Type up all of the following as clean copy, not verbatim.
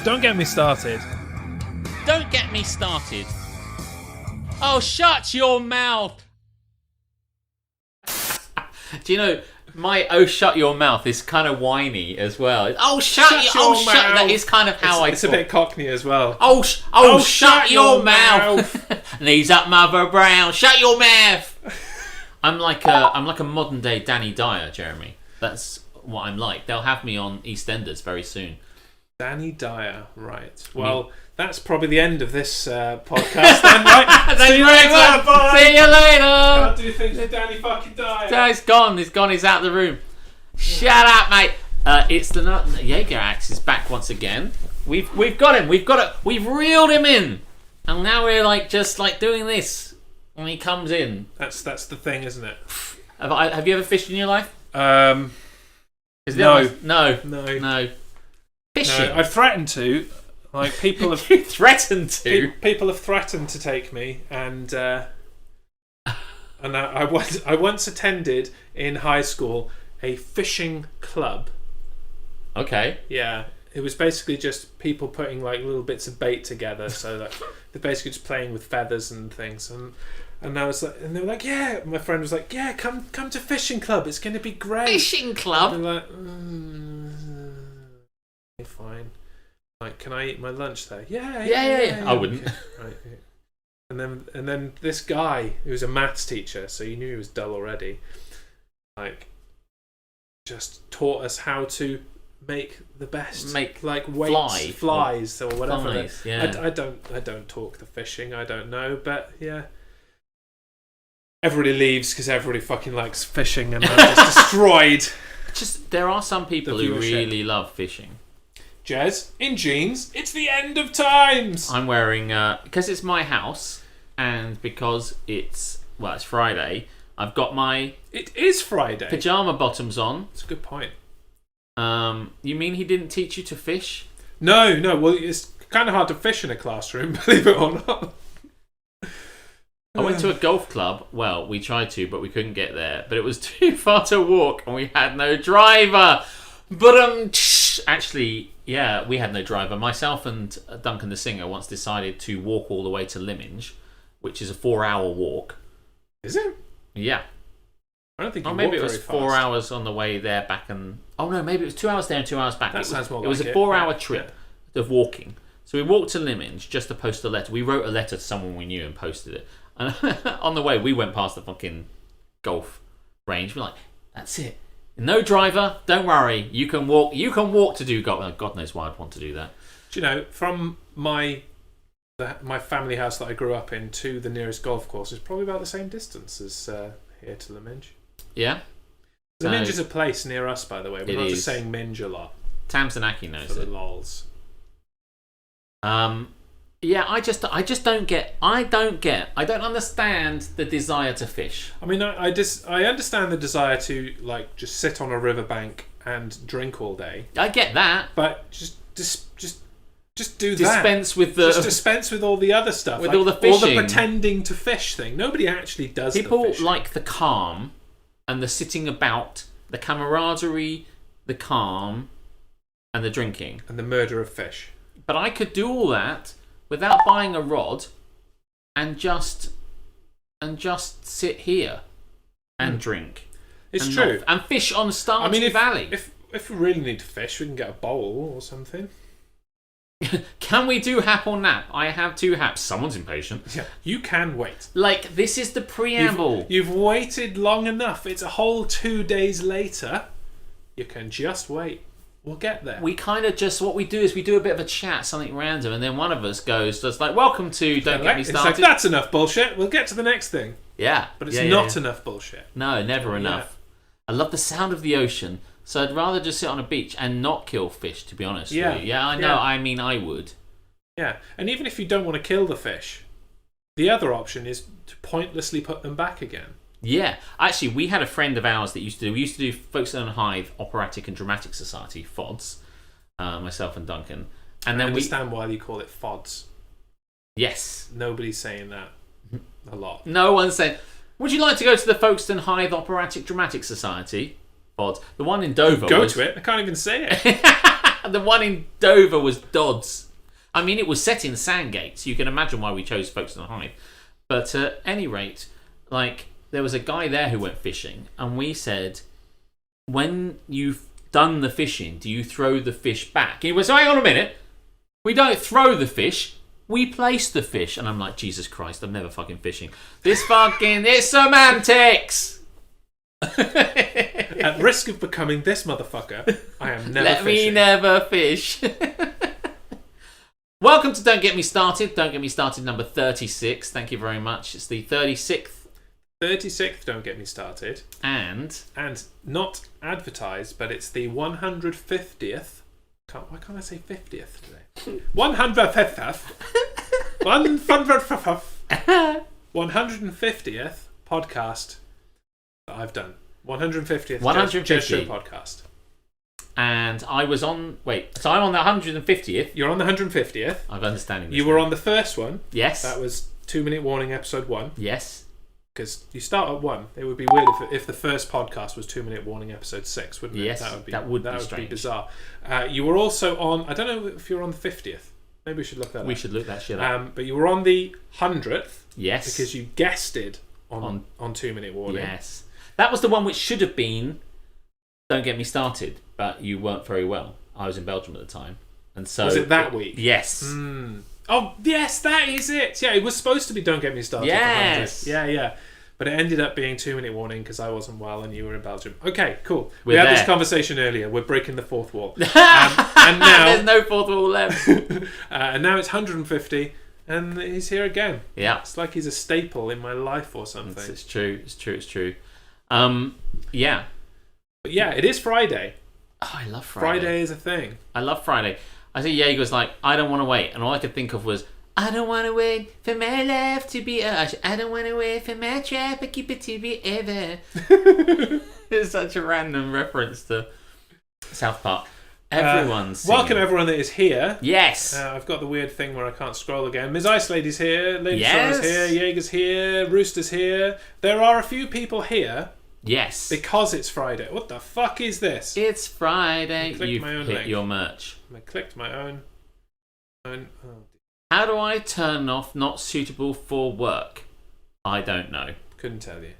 Don't get me started. Don't get me started. Oh, shut your mouth. Do you know, my "oh, shut your mouth" is kind of whiny as well. Oh, shut your mouth. That is kind of how It's a bit cockney as well. Oh, shut your mouth. Knees up, Mother Brown. Shut your mouth. I'm like a modern day Danny Dyer, Jeremy. That's what I'm like. They'll have me on EastEnders very soon. Danny Dyer, right. Well, that's probably the end of this podcast then, right? See you later, bye! See you later! Can't do things with Danny fucking Dyer. No, he's gone, he's out the room. Shut up, mate! It's the Jaeger Axe is back once again. We've got him, we've reeled him in! And now we're just doing this when he comes in. That's the thing, isn't it? Have you ever fished in your life? No. Fishing. No, I've threatened to. People have threatened to. People have threatened to take me, and I once attended in high school a fishing club. Okay. Yeah, it was basically just people putting little bits of bait together, so that they're basically just playing with feathers and things, and I was and they were like, yeah. My friend was like, yeah, come to fishing club. It's going to be great. Fishing club. And they're like, fine. Can I eat my lunch there? Yeah. I wouldn't. Right. And then this guy who was a maths teacher, so you knew he was dull already. Just taught us how to make the best, weights, flies or whatever. Flies, yeah. I don't talk the fishing. I don't know, but yeah. Everybody leaves because everybody fucking likes fishing, and I'm just destroyed. There are some people who really love fishing. Jez, in jeans, it's the end of times. I'm wearing because it's my house, and because it's Friday. I've got my It is Friday. Pajama bottoms on. That's a good point. You mean he didn't teach you to fish? No. Well, it's kind of hard to fish in a classroom, believe it or not. I went to a golf club. Well, we tried to, but we couldn't get there. But it was too far to walk, and we had no driver. But actually, yeah, we had no driver. Myself and Duncan the singer once decided to walk all the way to Lyminge, which is a 4-hour walk. Is it? Yeah. I don't think you maybe it was very 4 fast. hours on the way there, back, and no, maybe it was 2 hours there and 2 hours back. That sounds more. It was a 4-hour trip of walking. So we walked to Lyminge just to post a letter. We wrote a letter to someone we knew and posted it. And on the way, we went past the fucking golf range. We're like, that's it. No driver. Don't worry. You can walk. You can walk to do golf. God knows why I'd want to do that. Do you know, from my family house that I grew up in to the nearest golf course is probably about the same distance as here to Lyminge. Yeah. Lyminge is a place near us, by the way. We're not just saying Minge a lot. Tamsinaki knows for it. The lols. Yeah, I just don't get. I don't understand the desire to fish. I mean, I understand the desire to just sit on a riverbank and drink all day. I get that, but just do that. Dispense with dispense with all the other stuff, with all the fishing, all the pretending to fish thing. Nobody actually does. People like the calm and the sitting about, the camaraderie, the calm, and the drinking and the murder of fish. But I could do all that without buying a rod and just sit here and drink. It's true. And fish on Stardew Valley. If we really need to fish, we can get a bowl or something. Can we do hap or nap? I have 2 haps. Someone's impatient. Yeah, you can wait. This is the preamble. You've waited long enough. It's a whole 2 days later. You can just wait. We'll get there. We kind of what we do is we do a bit of a chat, something random, and then one of us goes just welcome to Don't Get Me Started. It's that's enough bullshit. We'll get to the next thing. Yeah. But it's not enough bullshit. No, never enough. I love the sound of the ocean, so I'd rather just sit on a beach and not kill fish, to be honest with you. Yeah, I know. Yeah. I mean, I would. Yeah, and even if you don't want to kill the fish, the other option is to pointlessly put them back again. Yeah, actually, we had a friend of ours that used to do Folkestone and Hythe Operatic and Dramatic Society, FODS, myself and Duncan. And then I understand why you call it FODS. Yes. Nobody's saying that a lot. No one's saying, would you like to go to the Folkestone Hythe Operatic Dramatic Society? FODS. The one in Dover Go to it. I can't even say it. The one in Dover was Dodds. I mean, it was set in Sandgate, so you can imagine why we chose Folkestone Hythe. But at any rate, like, there was a guy there who went fishing, and we said, when you've done the fishing, do you throw the fish back? And he was, hang on a minute. We don't throw the fish. We place the fish. And I'm like, Jesus Christ, I'm never fucking fishing. It's semantics. At risk of becoming this motherfucker, I am never Let fishing. me never fish. Welcome to Don't Get Me Started. Don't Get Me Started number 36. Thank you very much. It's the 36th. 36th Don't Get Me Started. And not advertised, but it's the 150th. Why can't I say 50th today? 150th. 150th podcast that I've done. 150th Jazz Show podcast. And I was on... Wait, so I'm on the 150th. You're on the 150th. I'm understanding this. You were on the first one. Yes. That was 2 Minute Warning episode 1. Yes. Because you start at 1. It would be weird if the first podcast was 2 Minute Warning episode 6, wouldn't it? Yes, that would be strange. Bizarre. You were also on... I don't know if you're on the 50th. Maybe we should look that up. We should look that shit up. But you were on the 100th. Yes. Because you guested on 2 Minute Warning. Yes. That was the one which should have been Don't Get Me Started, but you weren't very well. I was in Belgium at the time. And so was it that week? Yes. Oh, yes, that is it. Yeah, it was supposed to be Don't Get Me Started. Yes. Yeah. But it ended up being 2 Minute Warning because I wasn't well and you were in Belgium. Okay, cool. We We're had there. this conversation earlier. We're breaking the fourth wall. And now there's no fourth wall left. and now it's 150 and he's here again. Yeah. It's like he's a staple in my life or something. It's true. Yeah. But yeah, it is Friday. Oh, I love Friday. Friday is a thing. I love Friday. I see Jaeger was like, I don't want to wait. And all I could think of was, I don't want to wait for my life to be us. I don't want to wait for my trap. I keep it to be ever. It's such a random reference to South Park. Everyone's singing. Welcome everyone that is here. Yes. I've got the weird thing where I can't scroll again. Ms. Ice Lady's here. Lady Yes. Shaw's here. Jaeger's here. Rooster's here. There are a few people here Yes. because it's Friday. What the fuck is this? It's Friday. I clicked You've my own hit link. your merch. I clicked my own. Oh. How do I turn off not suitable for work? I don't know. Couldn't tell you.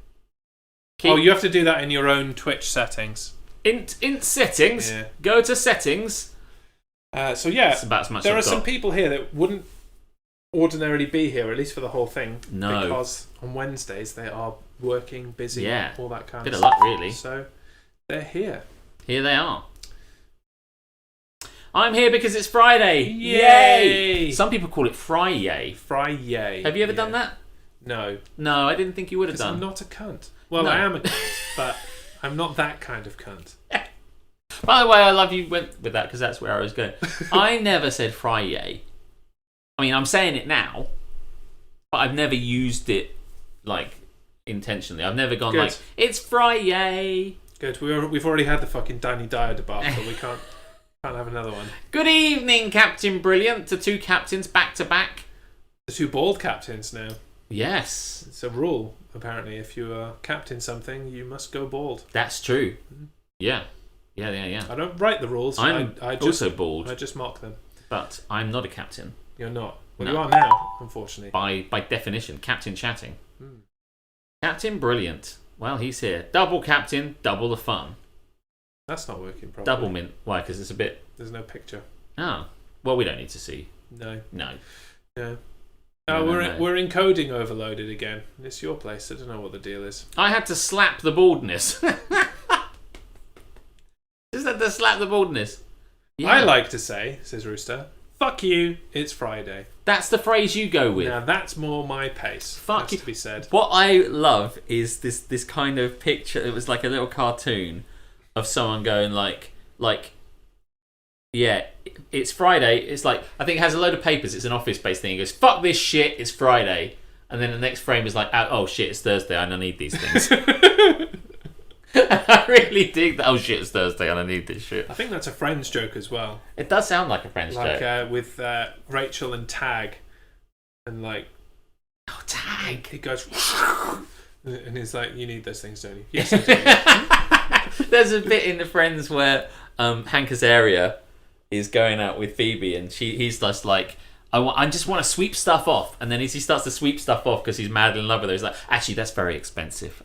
You have to do that in your own Twitch settings. In settings. Yeah. Go to settings. So yeah, That's about as much there I've are some got. people here that wouldn't ordinarily be here, at least for the whole thing. No. Because on Wednesdays they are working, busy, Yeah. all that kind Bit of of stuff. luck, really. So they're here. Here they are. I'm here because it's Friday. Yay! Some people call it Friday. Friday. Have you ever done that? No. No, I didn't think you would have Because I'm done. not a cunt. Well, No. I am a cunt, but I'm not that kind of cunt. By the way, I love you went with that because that's where I was going. I never said Friday. I mean, I'm saying it now, but I've never used it like intentionally. I've never gone Good. like, it's Friday. Good. We've already had the fucking Danny Dyer debacle. We can't have another one. Good evening, Captain Brilliant, to two captains back to back. The two bald captains now. Yes, It's a rule, apparently. If you are captain something, you must go bald. that's true. Yeah. I don't write the rules. I'm I just, also bald, I just mock them. but I'm not a captain. You're not. Well, No. you are now, unfortunately. By definition, Captain Chatting. Hmm. Captain Brilliant. Well, he's here. Double Captain, double the fun. That's not working properly. Double mint. Why? Because it's a bit... There's no picture. Oh. Well, we don't need to see. No. No. No. No, We're encoding overloaded again. It's your place. I don't know what the deal is. I had to slap the baldness. Just had to slap the baldness. Yeah. I like to say, says Rooster, fuck you, it's Friday. That's the phrase you go with. Now that's more my pace. Fuck has you. to be said. What I love is this kind of picture. It was like a little cartoon of someone going like, yeah, it's Friday. It's like, I think it has a load of papers. It's an office-based thing. It goes, fuck this shit, it's Friday. And then the next frame is like, oh shit, it's Thursday and I need these things. I really dig that. Oh shit, it's Thursday and I need this shit. I think that's a Friends joke as well. It does sound like a French joke. With Rachel and Tag. And like... Oh, Tag. He goes... And he's like, you need those things, don't you? Yes, I do. There's a bit in the Friends where Hank Azaria is going out with Phoebe, and he's just like, I just want to sweep stuff off. And then as he starts to sweep stuff off because he's madly in love with her, he's like, actually, that's very expensive.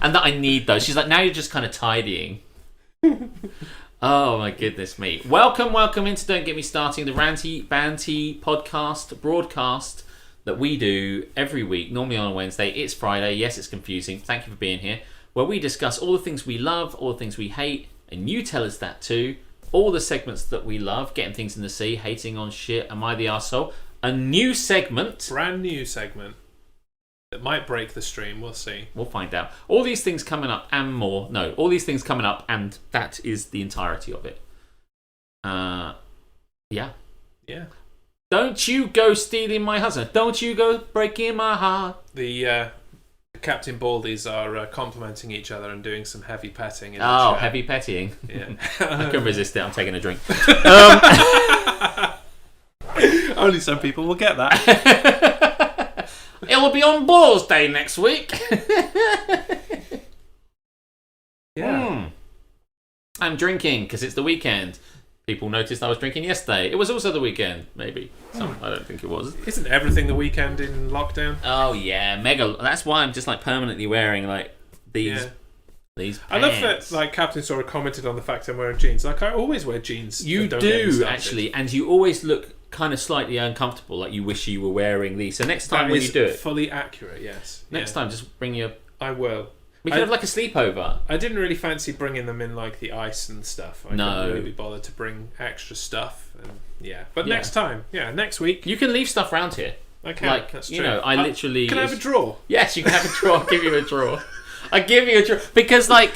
And that I need those. She's like, now you're just kind of tidying. Oh my goodness me. Welcome into Don't Get Me Starting, the ranty, banty broadcast that we do every week, normally on a Wednesday. It's Friday. Yes, it's confusing. Thank you for being here. Where we discuss all the things we love, all the things we hate, and you tell us that too. All the segments that we love, getting things in the sea, hating on shit, am I the arsehole? A new segment. Brand new segment. That might break the stream, we'll see. We'll find out. All these things coming up and more. No, all these things coming up, and that is the entirety of it. Yeah. Yeah. Don't you go stealing my husband. Don't you go breaking my heart. The Captain Baldies are complimenting each other and doing some heavy petting in the chat. Heavy petting. Yeah. I couldn't resist it. I'm taking a drink. Only some people will get that. It'll be on Balls Day next week. Yeah. I'm drinking because it's the weekend. People noticed I was drinking yesterday. It was also the weekend, maybe. I don't think it was. Isn't everything the weekend in lockdown? Oh yeah, mega. That's why I'm just like permanently wearing like these. Yeah. These pants. I love that like Captain sort of commented on the fact I'm wearing jeans. Like I always wear jeans. You do actually, and you always look kind of slightly uncomfortable, like you wish you were wearing these. So next time when you do it, fully accurate. Yes. Next time, just bring your. I will. We could have like a sleepover. I didn't really fancy bringing them in like the ice and stuff. I couldn't really be bothered to bring extra stuff. And but next time, next week, you can leave stuff around here. I can. Like, that's true. You know, I literally. Can I have a drawer? Yes, you can have a drawer. I'll give you a drawer. I give you a drawer because like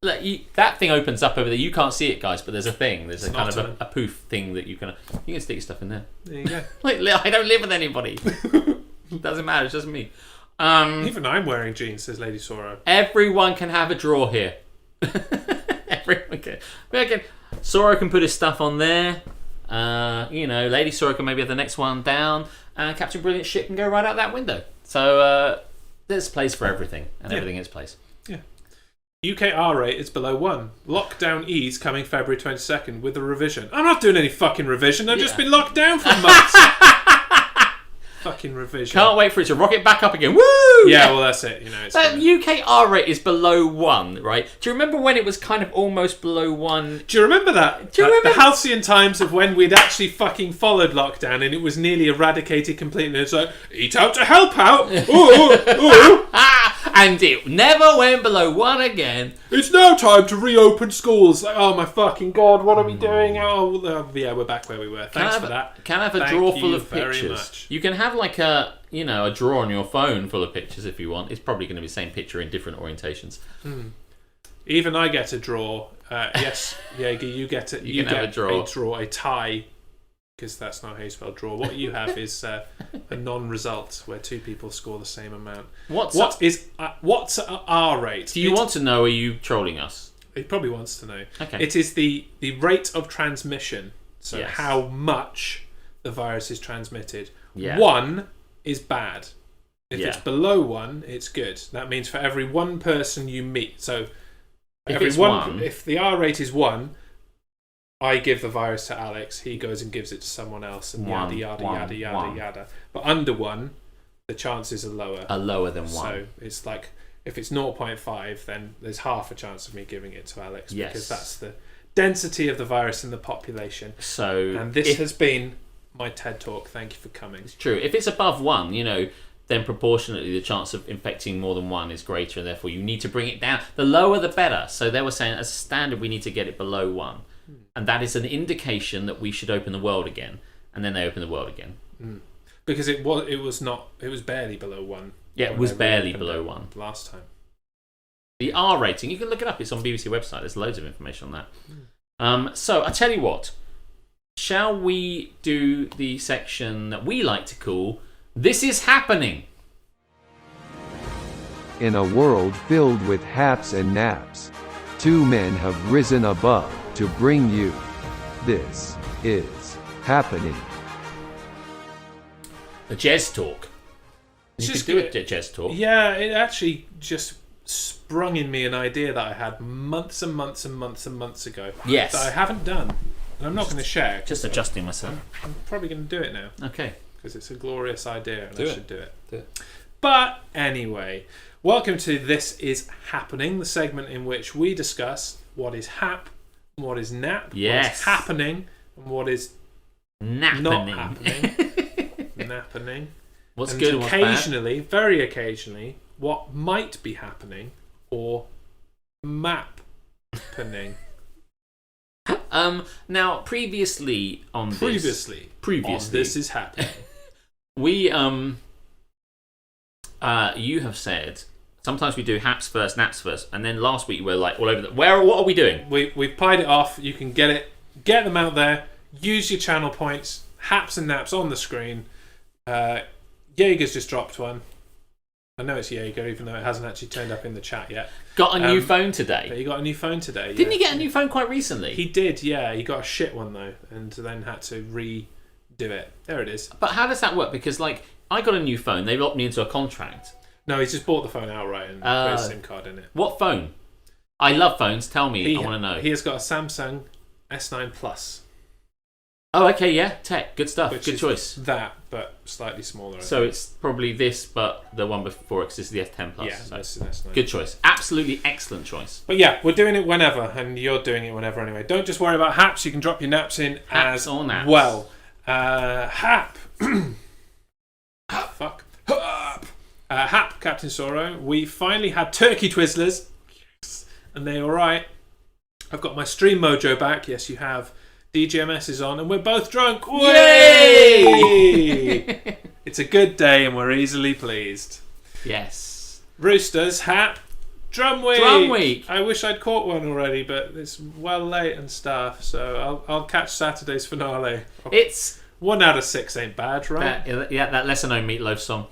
that thing opens up over there. You can't see it, guys, but there's a thing. There's a kind of a poof thing that you can stick your stuff in there. There you go. Like I don't live with anybody. Doesn't matter. It's just me. Even I'm wearing jeans, says Lady Sora. Everyone can have a drawer here. Everyone can. Sora can put his stuff on there. Lady Sora can maybe have the next one down. And Captain Brilliant shit can go right out that window. So there's place for everything, and everything is place. Yeah. UK R rate is below 1. Lockdown ease coming February 22nd with a revision. I'm not doing any fucking revision. I've just been locked down for months. Fucking revision. Can't wait for it to rocket back up again. Woo! Yeah, well, that's it. It's that UK R rate is below 1, right? Do you remember when it was kind of almost below 1? Do you remember that? Do you remember the halcyon times of when we'd actually fucking followed lockdown and it was nearly eradicated completely? It's like, eat out to help out. Ooh. And it never went below 1 again. It's now time to reopen schools. Like, oh my fucking god, what are we doing? Oh, we're back where we were. Thanks for that. Can I have a drawer full of pictures? You can have like a drawer on your phone full of pictures if you want. It's probably going to be the same picture in different orientations. Even I get a drawer. Yes, Jaeger, you get it. You can have a drawer. A tie, because that's not how you spell draw. What you have is a non-result where two people score the same amount. What's our rate? Do you want to know? Are you trolling us? He probably wants to know. Okay. It is the rate of transmission. So how much the virus is transmitted. Yeah. 1 is bad. If it's below 1, it's good. That means for every one person you meet. So if the R rate is 1, I give the virus to Alex, he goes and gives it to someone else, and yada yada yada. But under 1, the chances are lower. Lower than 1. So it's like if it's 0.5, then there's half a chance of me giving it to Alex because that's the density of the virus in the population. And this has been my TED Talk. Thank you for coming. It's true. If it's above 1, then proportionately the chance of infecting more than 1 is greater, and therefore you need to bring it down. The lower the better. So they were saying as a standard we need to get it below 1. And that is an indication that we should open the world again. And then they open the world again. Because it was barely below 1. Yeah, it was barely below 1 last time. The R rating, you can look it up. It's on BBC website. There's loads of information on that. So I tell you what. Shall we do the section that we like to call This Is Happening? In a world filled with haps and naps, 2 men have risen above to bring you This Is Happening. A jazz talk. You could do a jazz talk. Yeah, it actually just sprung in me an idea that I had months and months and months and months ago. Yes. That I haven't done. And I'm not going to share. Just adjusting myself. I'm probably going to do it now. Okay. Because it's a glorious idea and I should do it. Do it. But anyway, welcome to This Is Happening, the segment in which we discuss what is hap, what is nap, what is happening, and what is not happening. Nappening. What's and good and what's bad. Occasionally, very occasionally, what might be happening or map-pening. Now, previously on This Is Happening, we you have said sometimes we do haps first, naps first, and then last week we were like all over the. What are we doing? We've pied it off. You can get them out there. Use your channel points. Haps and naps on the screen. Jaeger's just dropped one. I know it's Jaeger, even though it hasn't actually turned up in the chat yet. Got a new phone today. He got a new phone today. Didn't he get a new phone quite recently? He did, yeah. He got a shit one though, and then had to redo it. There it is. But how does that work? Because like I got a new phone. They locked me into a contract. No, he's just bought the phone outright and put his SIM card in it. What phone? I love phones. Tell me. I want to know. He has got a Samsung S9 Plus. Oh, okay, yeah. Tech. Good stuff. Good choice. That, but slightly smaller. So it's probably this, but the one before it, 'cause this is the S10 Plus. Yeah, so that's nice. Good choice. Absolutely excellent choice. But yeah, we're doing it whenever, and you're doing it whenever anyway. Don't just worry about haps. You can drop your naps in Haps or naps. well. Hap. Fuck. Hap, Captain Soro. We finally had turkey Twizzlers. Yes. And they're alright. I've got my stream mojo back. Yes, you have. DGMS is on, and we're both drunk. Yay! It's a good day, and we're easily pleased. Yes. Roosters, Hap, Drum Week. Drum Week. I wish I'd caught one already, but it's well late and stuff, so I'll catch Saturday's finale. It's 1 out of 6 ain't bad, right? That lesser known Meatloaf song.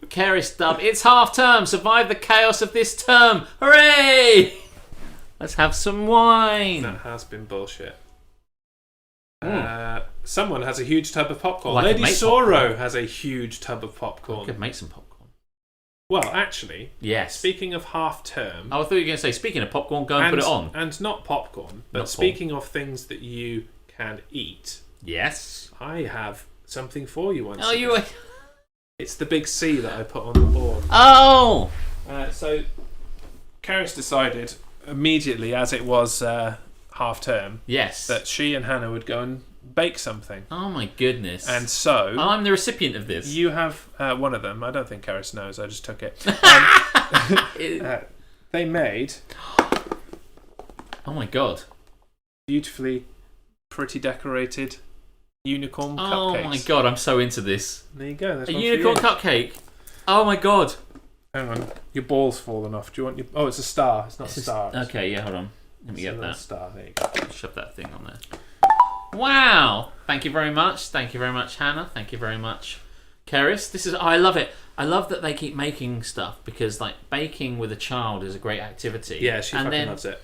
Keris Dub. It's half term. Survive the chaos of this term. Hooray! Let's have some wine. That has been bullshit. Someone has a huge tub of popcorn. Well, Lady Soro has a huge tub of popcorn. I could make some popcorn. Well, actually, yes. Speaking of half term, I thought you were going to say, speaking of popcorn, go and put it on. And not popcorn, but not speaking of things that you can eat. Yes. I have something for you once. Oh, again. It's the big C that I put on the board. Oh! So, Karis decided immediately, as it was half term, yes, that she and Hannah would go and bake something. Oh my goodness. And so I'm the recipient of this. You have one of them. I don't think Karis knows, I just took it. They made oh my god, beautifully pretty decorated unicorn cupcakes. Oh my god, I'm so into this. There you go. A unicorn cupcake. Oh my god. Hang on, your ball's fallen off. Do you want your... Oh, it's a star. It's not a star. Okay, yeah, hold on. Let me get that. Star. There you go. Shove that thing on there. Wow! Thank you very much. Thank you very much, Hannah. Thank you very much, Keris. This is. I love it. I love that they keep making stuff because, like, baking with a child is a great activity. Yeah, she fucking loves it.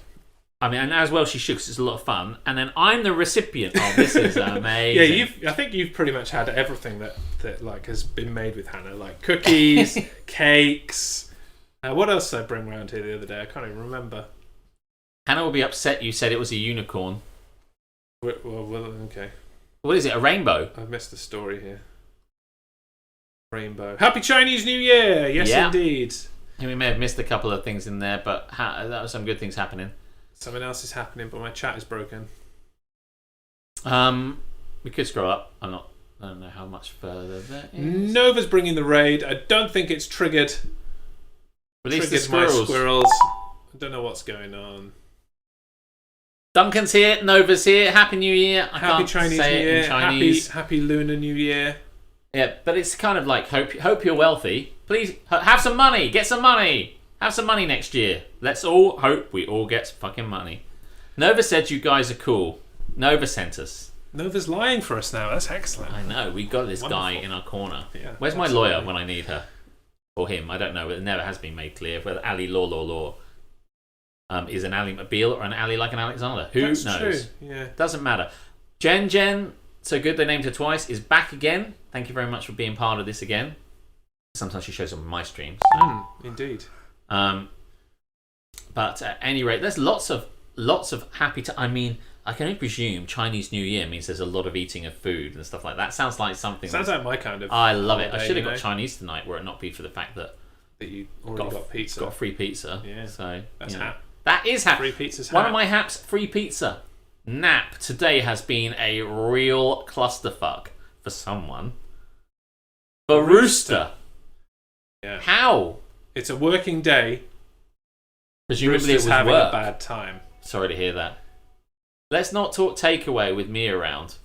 I mean, and as well, she should 'cause it's a lot of fun. And then I'm the recipient. Oh, this is amazing. Yeah, I think you've pretty much had everything that like has been made with Hannah, like cookies, cakes. What else did I bring around here the other day? I can't even remember. Hannah will be upset you said it was a unicorn. Well, okay. What is it, a rainbow? I've missed the story here. Rainbow. Happy Chinese New Year! Yes, yeah. Indeed. And we may have missed a couple of things in there, but that was some good things happening. Something else is happening, but my chat is broken. We could scroll up. I don't know how much further there is. Nova's bringing the raid. I don't think it's triggered. Release the squirrels. My squirrels. I don't know what's going on. Duncan's here. Nova's here. Happy New Year. Happy Chinese New Year. Happy Lunar New Year. Yeah, but it's kind of like hope you're wealthy. Please have some money. Get some money. Have some money next year. Let's all hope we all get fucking money. Nova said you guys are cool. Nova sent us. Nova's lying for us now. That's excellent. I know. We got this guy in our corner. Yeah, where's my lawyer when I need her? Or him? I don't know. It never has been made clear whether Ali Law is an Ali Mobile or an Ali like an Alexander. Who knows? True. Yeah. Doesn't matter. Jen, so good they named her twice, is back again. Thank you very much for being part of this again. Sometimes she shows up on my streams. So. Indeed. But at any rate, there's lots of lots of happy. I mean, I can only presume Chinese New Year means there's a lot of eating of food and stuff like that. Sounds like something. Sounds like my kind of. I love it. holiday, I should have got Chinese tonight, were it not be for the fact that you already got pizza. Got a free pizza. Yeah, so that's hap. That is hap. Free pizza's One hap. of my haps, free pizza. Nap today has been a real clusterfuck for someone. Barooster. Yeah. How? It's a working day. Presumably it was having work. a bad time. Sorry to hear that. Let's not talk takeaway with me around.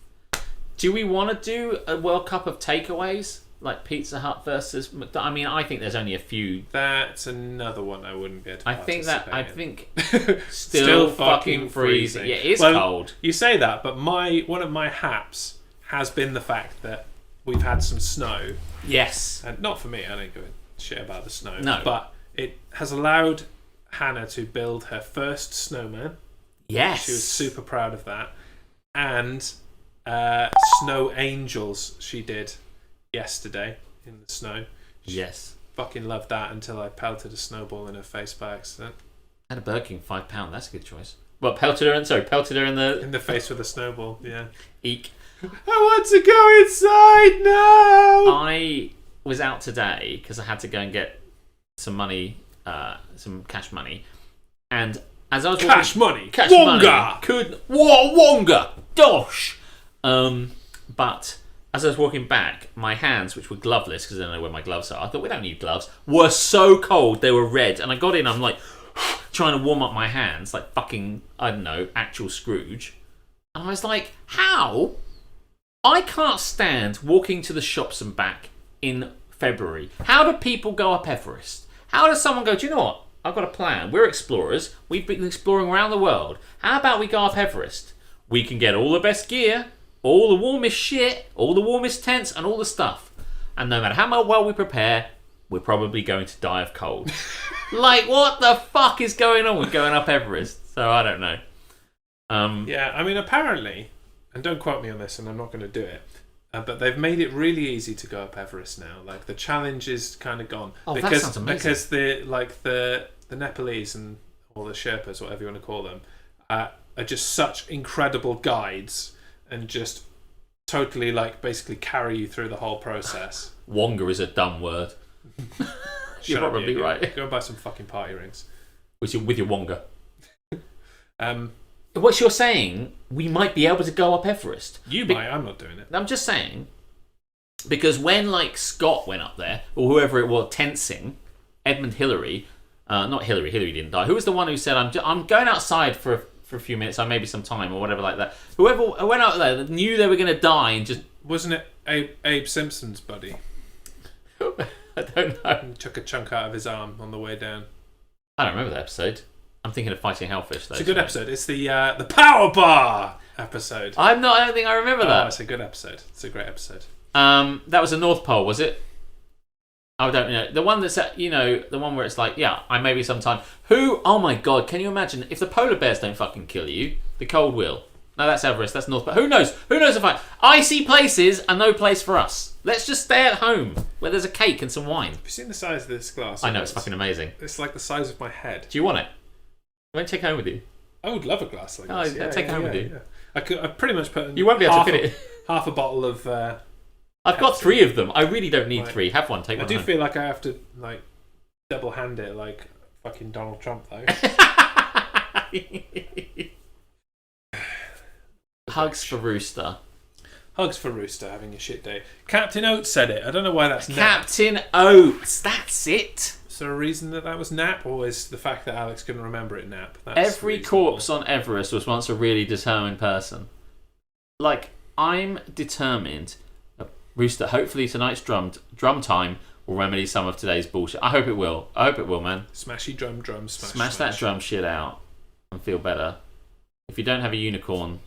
Do we want to do a World Cup of takeaways? Like Pizza Hut versus McDonald's? I mean, I think there's only a few. That's another one I wouldn't be able to I think in. still fucking freezing. Yeah, it is cold. You say that, but one of my haps has been the fact that we've had some snow. Yes. And not for me, I don't give a shit about the snow. No. But it has allowed Hannah to build her first snowman. Yes. She was super proud of that. And snow angels she did yesterday in the snow. She fucking loved that until I pelted a snowball in her face by accident. Had a Burger King £5. That's a good choice. Well, pelted her in the face with a snowball. Yeah. Eek. I want to go inside now. I was out today because I had to go and get some money, some cash money, and as I was cash money, Wonga, dosh. But as I was walking back, my hands, which were gloveless because I don't know where my gloves are, I thought we don't need gloves, were so cold they were red, and I got in. I'm like trying to warm up my hands, like fucking I don't know, actual Scrooge, and I was like, how? I can't stand walking to the shops and back in February. How do people go up Everest? How does someone go, do you know what? I've got a plan. We're explorers. We've been exploring around the world. How about we go up Everest? We can get all the best gear, all the warmest shit, all the warmest tents, and all the stuff. And no matter how well we prepare, we're probably going to die of cold. Like, what the fuck is going on with going up Everest? So, I don't know. Yeah, I mean, apparently... And don't quote me on this, and I'm not going to do it. But they've made it really easy to go up Everest now. Like the challenge is kind of gone that sounds amazing. Because the Nepalese and or the Sherpas, whatever you want to call them, are just such incredible guides and just totally basically carry you through the whole process. Wonga is a dumb word. You're probably right. Go and buy some fucking party rings. With your Wonga. What you're saying, we might be able to go up Everest. You might, I'm not doing it. I'm just saying, because when Scott went up there, or whoever it was, Tensing, Edmund Hillary, not Hillary didn't die. Who was the one who said, I'm going outside for a few minutes, or maybe some time, or whatever like that. Whoever went out there knew they were going to die and just... Wasn't it Abe Simpson's buddy? I don't know. He took a chunk out of his arm on the way down. I don't remember that episode. I'm thinking of Fighting Hellfish, though. It's a good episode. It's the Power Bar episode. I don't think I remember that. It's a good episode. It's a great episode. That was the North Pole, was it? I don't know. The one that's, the one where it's like, yeah, I maybe sometime. Oh my god, can you imagine if the polar bears don't fucking kill you, the cold will. No, that's Everest, that's North Pole. Who knows? Who knows if icy places are no place for us. Let's just stay at home where there's a cake and some wine. Have you seen the size of this glass? I know, it's fucking amazing. It's like the size of my head. Do you want it? I won't take it home with you. I would love a glass like this. Yeah, take it home with you. Yeah. I pretty much put in you won't be able to fit it. Half a bottle of... I've got 3 of them. I really don't need 3. Have one, take one. I do feel like I have to double hand it like fucking Donald Trump though. Hugs for Rooster. Hugs for Rooster having a shit day. Captain Oates said it. I don't know why that's Captain Oates. That's it. Is there a reason that was nap, or is the fact that Alex couldn't remember it nap? Every corpse on Everest was once a really determined person. I'm determined. Rooster, hopefully tonight's drum time will remedy some of today's bullshit. I hope it will. Man. Smashy drum, smash that drum shit out and feel better. If you don't have a unicorn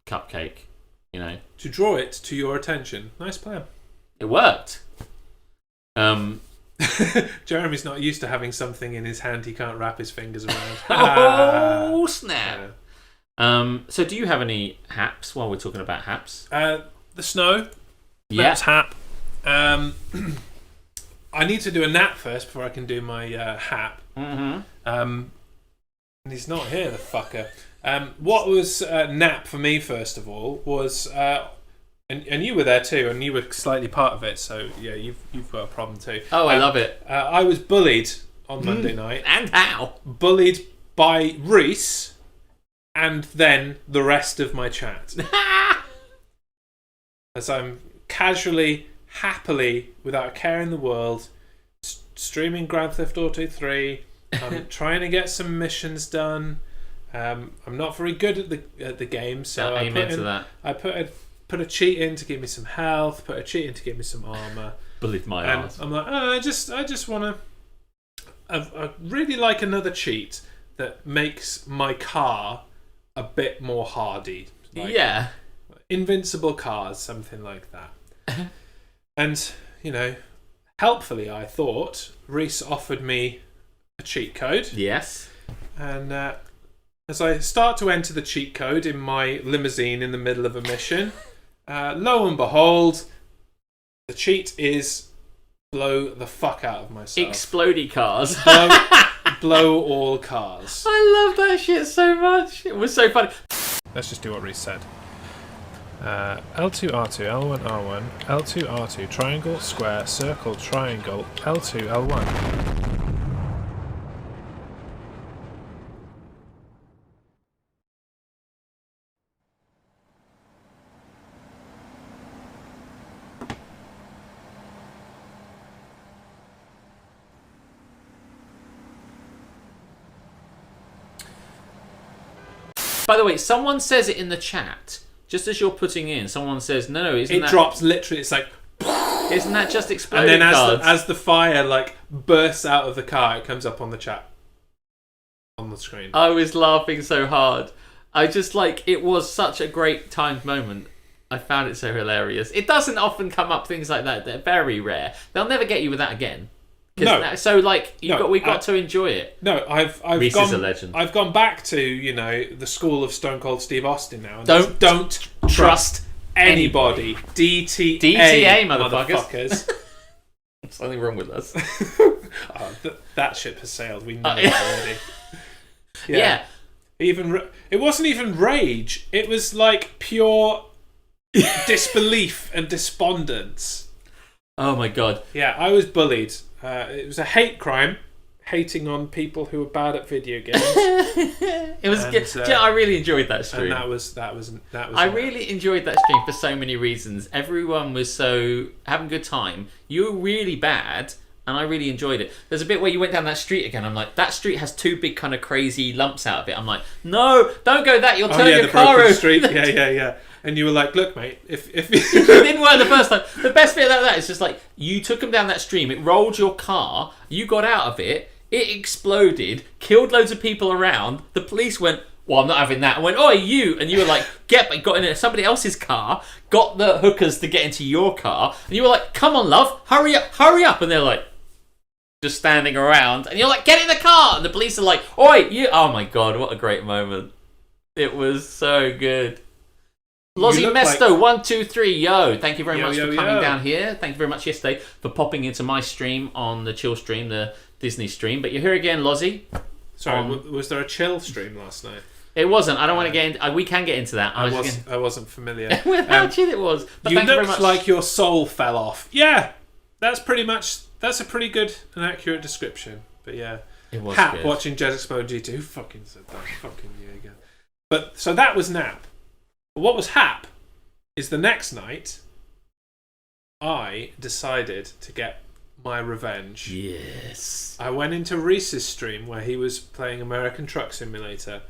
cupcake, to draw it to your attention. Nice plan. It worked. Jeremy's not used to having something in his hand he can't wrap his fingers around. Oh, snap. Yeah. So do you have any haps while we're talking about haps? The snow. Yeah. That's hap. I need to do a nap first before I can do my hap. Mm-hmm. And he's not here, the fucker. What was nap for me, first of all, was... and you were there too, and you were slightly part of it, so yeah, you've got a problem too. Oh, I love it. I was bullied on Monday night. And how? Bullied by Reese, and then the rest of my chat. As I'm casually, happily, without a care in the world, streaming Grand Theft Auto 3. I'm trying to get some missions done. I'm not very good at the game, so I put a cheat in to give me some health, put a cheat in to give me some armor. Bullied my ass. I'm like, I just want to. I really like another cheat that makes my car a bit more hardy. Yeah. Invincible cars, something like that. And, helpfully, I thought, Reese offered me a cheat code. Yes. And as I start to enter the cheat code in my limousine in the middle of a mission, lo and behold, the cheat is blow the fuck out of myself. Explodey cars. Blow all cars. I love that shit so much. It was so funny. Let's just do what Reese said. L2, R2, L1, R1, L2, R2, triangle, square, circle, triangle, L2, L1. By the way, someone says it in the chat. Just as you're putting in, someone says, no, isn't that... It drops literally, it's like... Isn't that just exploding And then cards? as the fire bursts out of the car, it comes up on the chat. On the screen. I was laughing so hard. I just it was such a great timed moment. I found it so hilarious. It doesn't often come up, things like that. They're very rare. They'll never get you with that again. No. So we've got to enjoy it. No, I've Reese gone, is a legend. I've gone back to the school of Stone Cold Steve Austin now. And Don't trust anybody. DTA, motherfuckers. Something wrong with us. That ship has sailed. We know it already. Yeah. It wasn't even rage. It was pure disbelief and despondence. Oh my god. Yeah, I was bullied. It was a hate crime, hating on people who were bad at video games. It was good. I really enjoyed that stream. And that was. I really enjoyed that stream for so many reasons. Everyone was so having a good time. You were really bad, and I really enjoyed it. There's a bit where you went down that street again. I'm like, that street has two big kind of crazy lumps out of it. I'm like, no, don't go that. You'll turn your car over. Street. Yeah. And you were like, look, mate, if it didn't work the first time. The best bit about that is just you took them down that stream, it rolled your car, you got out of it, it exploded, killed loads of people around, the police went, well, I'm not having that. I went, oh, you. And you were like, got in somebody else's car, got the hookers to get into your car, and you were like, come on, love, hurry up. And they're like, just standing around, and you're like, get in the car. And the police are like, oi, you. Oh my God, what a great moment. It was so good. Lozzie Mesto, 123, yo. Thank you very much for coming down here. Thank you very much yesterday for popping into my stream on the chill stream, the Disney stream. But you're here again, Lozzie. Sorry, was there a chill stream last night? It wasn't. I don't want to get into... we can get into that. I wasn't familiar. With how chill it was. But you thank you very looked much. like your soul fell off. Yeah, that's a pretty good and accurate description. But yeah. It was Hap good. watching Jet Explode G2. Who fucking said that? Fucking you again. But, so that was Nap. What was hap is the next night I decided to get my revenge. Yes. I went into Reese's stream where he was playing American Truck Simulator,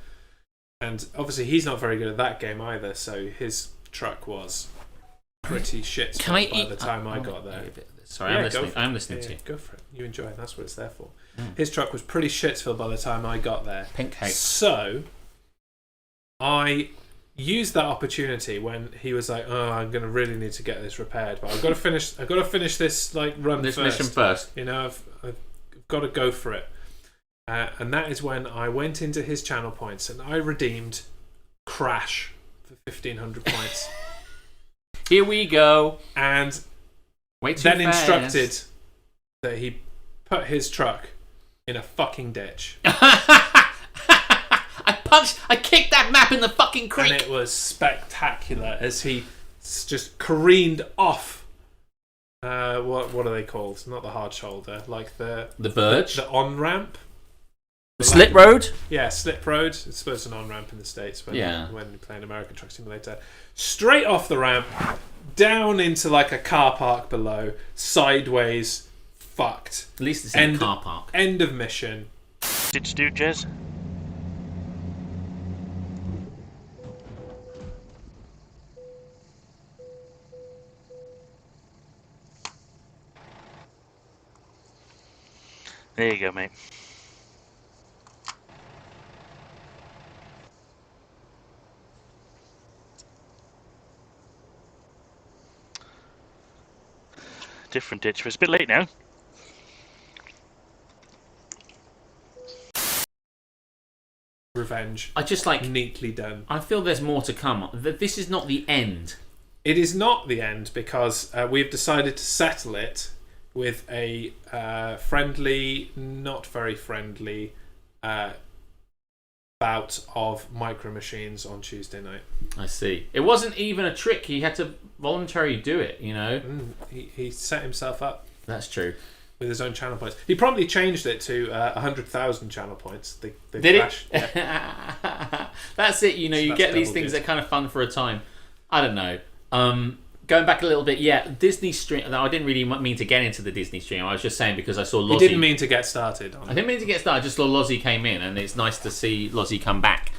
and obviously he's not very good at that game either, so his truck was pretty shit by the time I got there. Sorry, yeah, I'm listening to you. Go for it. You enjoy it. That's what it's there for. His truck was pretty shitsville by the time I got there. Pink hate. So I used that opportunity when he was like, "Oh, I'm gonna really need to get this repaired, but I've got to finish this run this first. mission first. You know, I've got to go for it." And that is when I went into his channel points and I redeemed Crash for 1,500 points. Here we go. And Wait too then fast. instructed that he put his truck in a fucking ditch. I kicked that map in the fucking creek. And it was spectacular as he just careened off. What are they called? Not the hard shoulder, like the verge, the on ramp. The slip road? Yeah, slip road. It's supposed to be an on-ramp in the States when you play an American Truck Simulator. Straight off the ramp, down into like a car park below, sideways, fucked. At least it's in a car park. End of mission. Did you do, Jez? There you go, mate. Different ditch, but it's a bit late now. Revenge. I just like neatly done. I feel there's more to come. This is not the end. It is not the end because we've decided to settle it with a friendly, not very friendly bout of Micro Machines on Tuesday night. I see. It wasn't even a trick. He had to voluntarily do it, you know. He set himself up. That's true. With his own channel points. He promptly changed it to 100,000 channel points. They Did crashed. Yeah. That's it, you know. You get these things that are kind of fun for a time. I don't know. Going back a little bit, Disney stream. I didn't really mean to get into the Disney stream. I was just saying because I saw Lozzie. You didn't mean to get started. I didn't mean to get started. I just saw Lozzie came in, and it's nice to see Lozzie come back.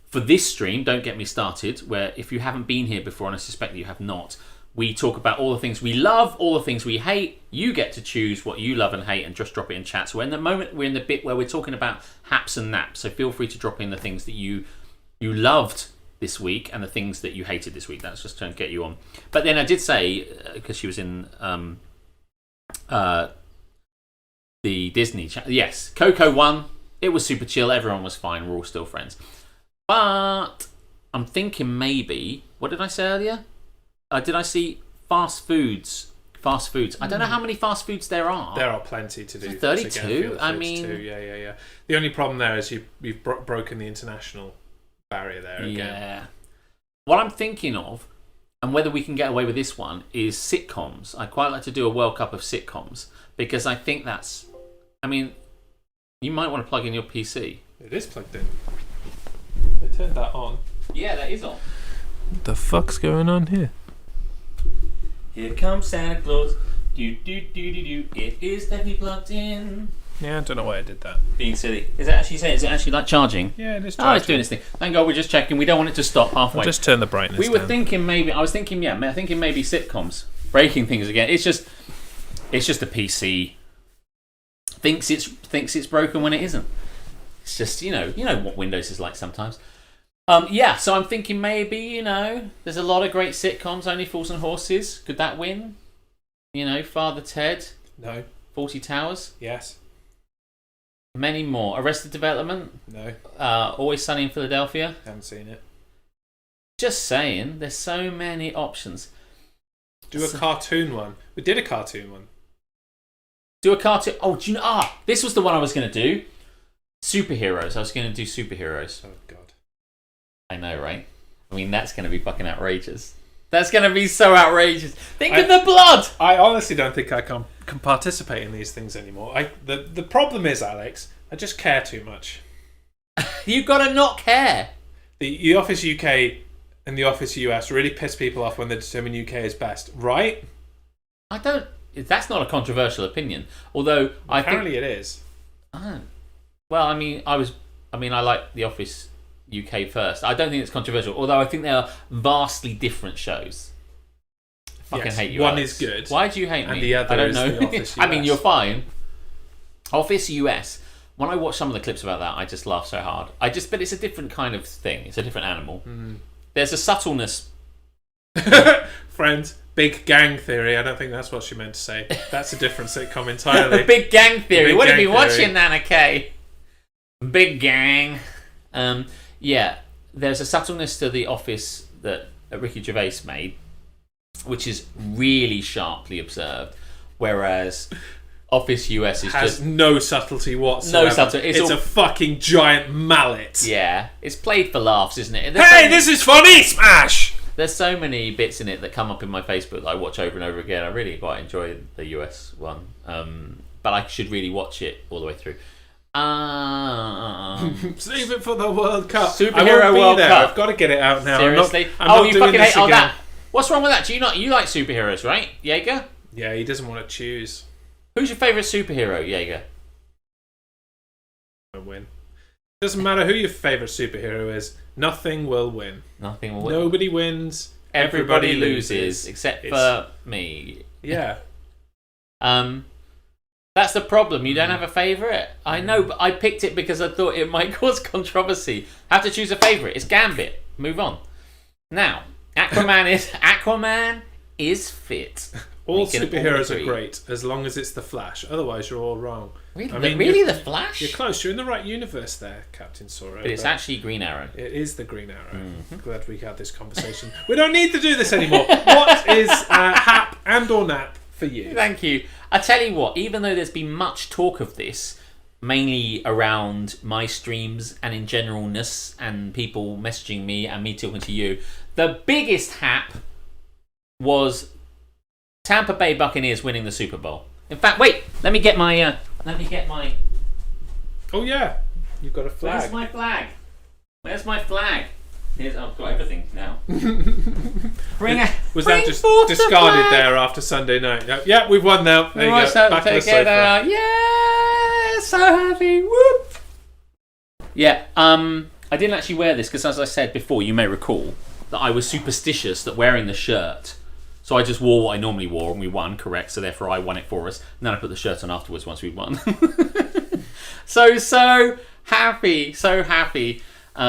For this stream, don't get me started, where if you haven't been here before, and I suspect you have not, we talk about all the things we love, all the things we hate. You get to choose what you love and hate and just drop it in chat. So we're in the bit where we're talking about haps and naps. So feel free to drop in the things that you loved this week and the things that you hated this week. That's just trying to get you on. But then I did say, because she was in the Disney channel, yes, Coco won. It was super chill. Everyone was fine. We're all still friends. But I'm thinking maybe, what did I say earlier? Did I see fast foods? I don't know how many fast foods there are. There are plenty to do. 32? I mean... Yeah. The only problem there is you've broken the international barrier there again. Yeah. What I'm thinking of, and whether we can get away with this one, is sitcoms. I'd quite like to do a World Cup of sitcoms, because I think that's... I mean, you might want to plug in your PC. It is plugged in. They turned that on. Yeah, that is on. What the fuck's going on here? Here comes Santa Claus. Do. It is definitely plugged in. Yeah, I don't know why I did that. Being silly. Is it actually like charging? Yeah, it is charging. Oh, it's doing its thing. Thank God we're just checking. We don't want it to stop halfway. I'll just turn the brightness We were down. thinking maybe... I was thinking maybe sitcoms. Breaking things again. It's just a PC. Thinks it's broken when it isn't. It's just, you know what Windows is like sometimes. So I'm thinking maybe, there's a lot of great sitcoms, Only Fools and Horses. Could that win? Father Ted. No. 40 Towers. Yes. Many more. Arrested Development. No. Always Sunny in Philadelphia. Haven't seen it. Just saying, there's so many options. Do a cartoon one. We did a cartoon one. Do a cartoon. Oh, do you know? This was the one I was going to do. Superheroes. I was going to do superheroes. Oh, God. I know, right? I mean, that's going to be fucking outrageous. That's going to be so outrageous. Think of the blood! I honestly don't think I can participate in these things anymore. The problem is, Alex, I just care too much. You've got to not care. The Office UK and the Office US really piss people off when they determine UK is best, right? I don't... That's not a controversial opinion. Although, apparently it is. Well, I mean, I like The Office UK first. I don't think it's controversial, although I think they are vastly different shows. I fucking hate you, one Alex. is good. Why do you hate me? And the other I don't is know. The Office US. I mean, you're fine. Office US. When I watch some of the clips about that, I just laugh so hard. But it's a different kind of thing. It's a different animal. There's a subtleness. Friends, Big Gang Theory. I don't think that's what she meant to say. That's a different sitcom entirely. The Big Gang Theory. Big What have Gang you been Theory. watching, Nana K? Big Gang. There's a subtleness to The Office that Ricky Gervais made, which is really sharply observed. Whereas Office US is has just no subtlety whatsoever. no subtlety. It's a fucking giant mallet. Yeah, it's played for laughs, isn't it? Hey, this is funny! Smash! There's so many bits in it that come up in my Facebook that I watch over and over again. I really quite enjoy the US one, but I should really watch it all the way through. Save it for the World Cup. Superhero I won't be World there. Cup. I've got to get it out now. Seriously? I'm not you doing fucking this hate again. that. What's wrong with that? You like superheroes, right, Jaeger? Yeah, he doesn't want to choose. Who's your favourite superhero, Jaeger? Win. Doesn't matter who your favourite superhero is. Nothing will win. Nothing will win. Nobody wins. Everybody loses, except for me. Yeah. That's the problem. You don't have a favourite. I know, but I picked it because I thought it might cause controversy. Have to choose a favourite. It's Gambit. Move on. Now, Aquaman is fit. All superheroes are great as long as it's the Flash. Otherwise, you're all wrong. Really? I mean, really, the Flash? You're close. You're in the right universe there, Captain Sora. But it's actually Green Arrow. It is the Green Arrow. Glad we had this conversation. We don't need to do this anymore. What is Hap and or Nap for you? Thank you. I tell you what, even though there's been much talk of this, mainly around my streams and in generalness and people messaging me and me talking to you, the biggest Hap was Tampa Bay Buccaneers winning the Super Bowl. In fact, wait, let me get my Oh yeah, you've got a flag. Where's my flag? Where's my flag? I've got everything now. Was that just discarded there after Sunday night? Yeah, we've won now. There you go. Back to the sofa. Yeah, so happy. Whoop. Yeah, I didn't actually wear this because, as I said before, you may recall that I was superstitious that wearing the shirt. So I just wore what I normally wore and we won, correct? So therefore I won it for us. And then I put the shirt on afterwards once we won. So happy, so happy.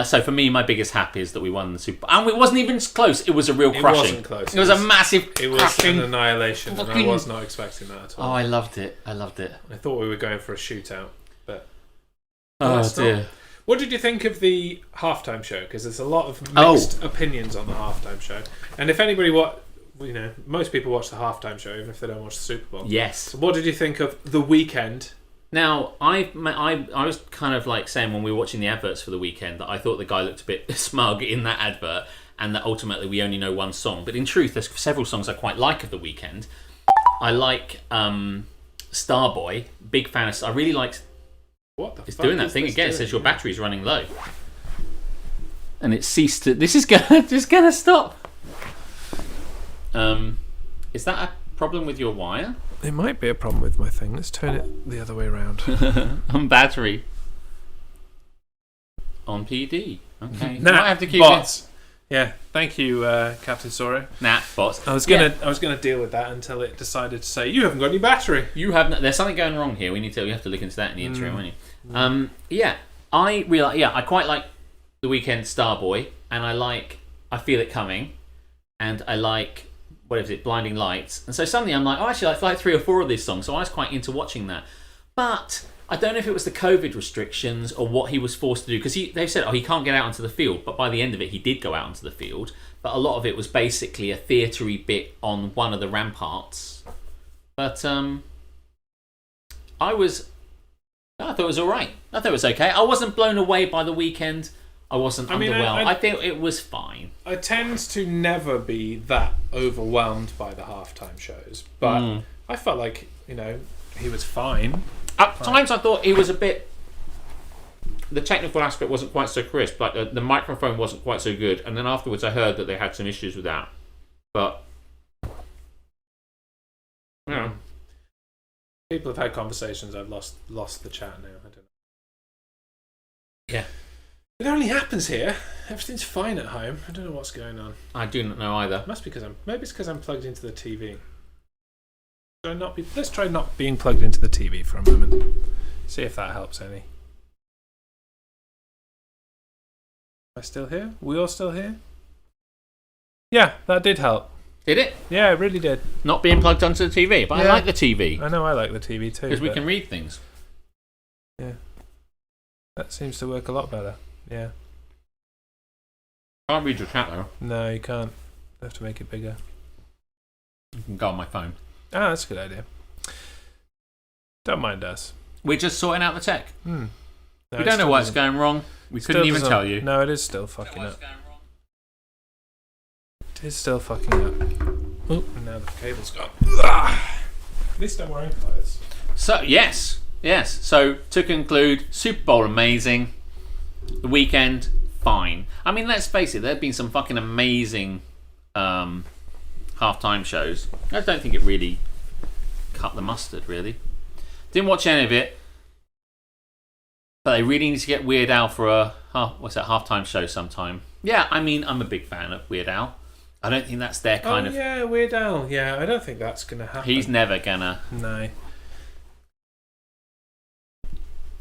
So for me, my biggest happy is that we won the Super Bowl. And it wasn't even close. It was a real crushing. It wasn't close. It was a massive It was crushing. an annihilation, and I was not expecting that at all. Oh, I loved it. I thought we were going for a shootout, but oh dear. Not. What did you think of the halftime show? Because there's a lot of mixed opinions on the halftime show. And if anybody most people watch the halftime show, even if they don't watch the Super Bowl. Yes. So what did you think of The Weeknd? Now, I was kind of like saying when we were watching the adverts for The Weeknd that I thought the guy looked a bit smug in that advert, and that ultimately we only know one song. But in truth, there's several songs I quite like of The Weeknd. I like Starboy, big fan of. I really liked. What the it's fuck doing that is thing this again. doing? It says your battery's running low, and it ceased to. This is gonna stop. Is that a problem with your wire? It might be a problem with my thing. Let's turn it the other way around. On battery. On PD. Okay. Nah, I have to keep bots. Yeah, thank you, Captain Sora. Nah, bots. I was gonna deal with that until it decided to say you haven't got any battery. You have. There's something going wrong here. We have to look into that in the interim, won't you? Yeah, I quite like The Weeknd Starboy, and I Feel It Coming, and I like what is it, Blinding Lights. And so suddenly I'm like, oh, actually, I like 3 or 4 of these songs. So I was quite into watching that. But I don't know if it was the COVID restrictions or what he was forced to do. Because they said, he can't get out onto the field. But by the end of it, he did go out onto the field. But a lot of it was basically a theatre-y bit on one of the ramparts. But I thought it was all right. I thought it was okay. I wasn't blown away by The Weeknd. I wasn't underwhelmed. I think it was fine. I tend to never be that overwhelmed by the halftime shows, but I felt like he was fine. At times, I thought he was a bit. The technical aspect wasn't quite so crisp. Like the microphone wasn't quite so good, and then afterwards, I heard that they had some issues with that. But people have had conversations. I've lost the chat now. I don't know. Yeah. It only happens here. Everything's fine at home. I don't know what's going on. I do not know either. Maybe it's because I'm plugged into the TV. Let's try not being plugged into the TV for a moment. See if that helps any. Am I still here? We all still here? Yeah, that did help. Did it? Yeah, it really did. Not being plugged onto the TV, but I like the TV. I know I like the TV too. Because we can read things. Yeah. That seems to work a lot better. Yeah. Can't read your chat though. No, you can't. You have to make it bigger. You can go on my phone. Ah, that's a good idea. Don't mind us. We're just sorting out the tech. No, We don't know why it's going wrong. We couldn't even tell you. No, it is still fucking up. It is still fucking up. Oh, and now the cable's gone. At least I'm wearing clothes. So, yes. So, to conclude, Super Bowl amazing. The weekend, fine. I mean, let's face it, there have been some fucking amazing halftime shows. I don't think it really cut the mustard, really. Didn't watch any of it. But they really need to get Weird Al for a halftime show sometime. Yeah, I mean, I'm a big fan of Weird Al. I don't think that's their kind of... yeah, Weird Al. Yeah, I don't think that's going to happen. He's never gonna... No.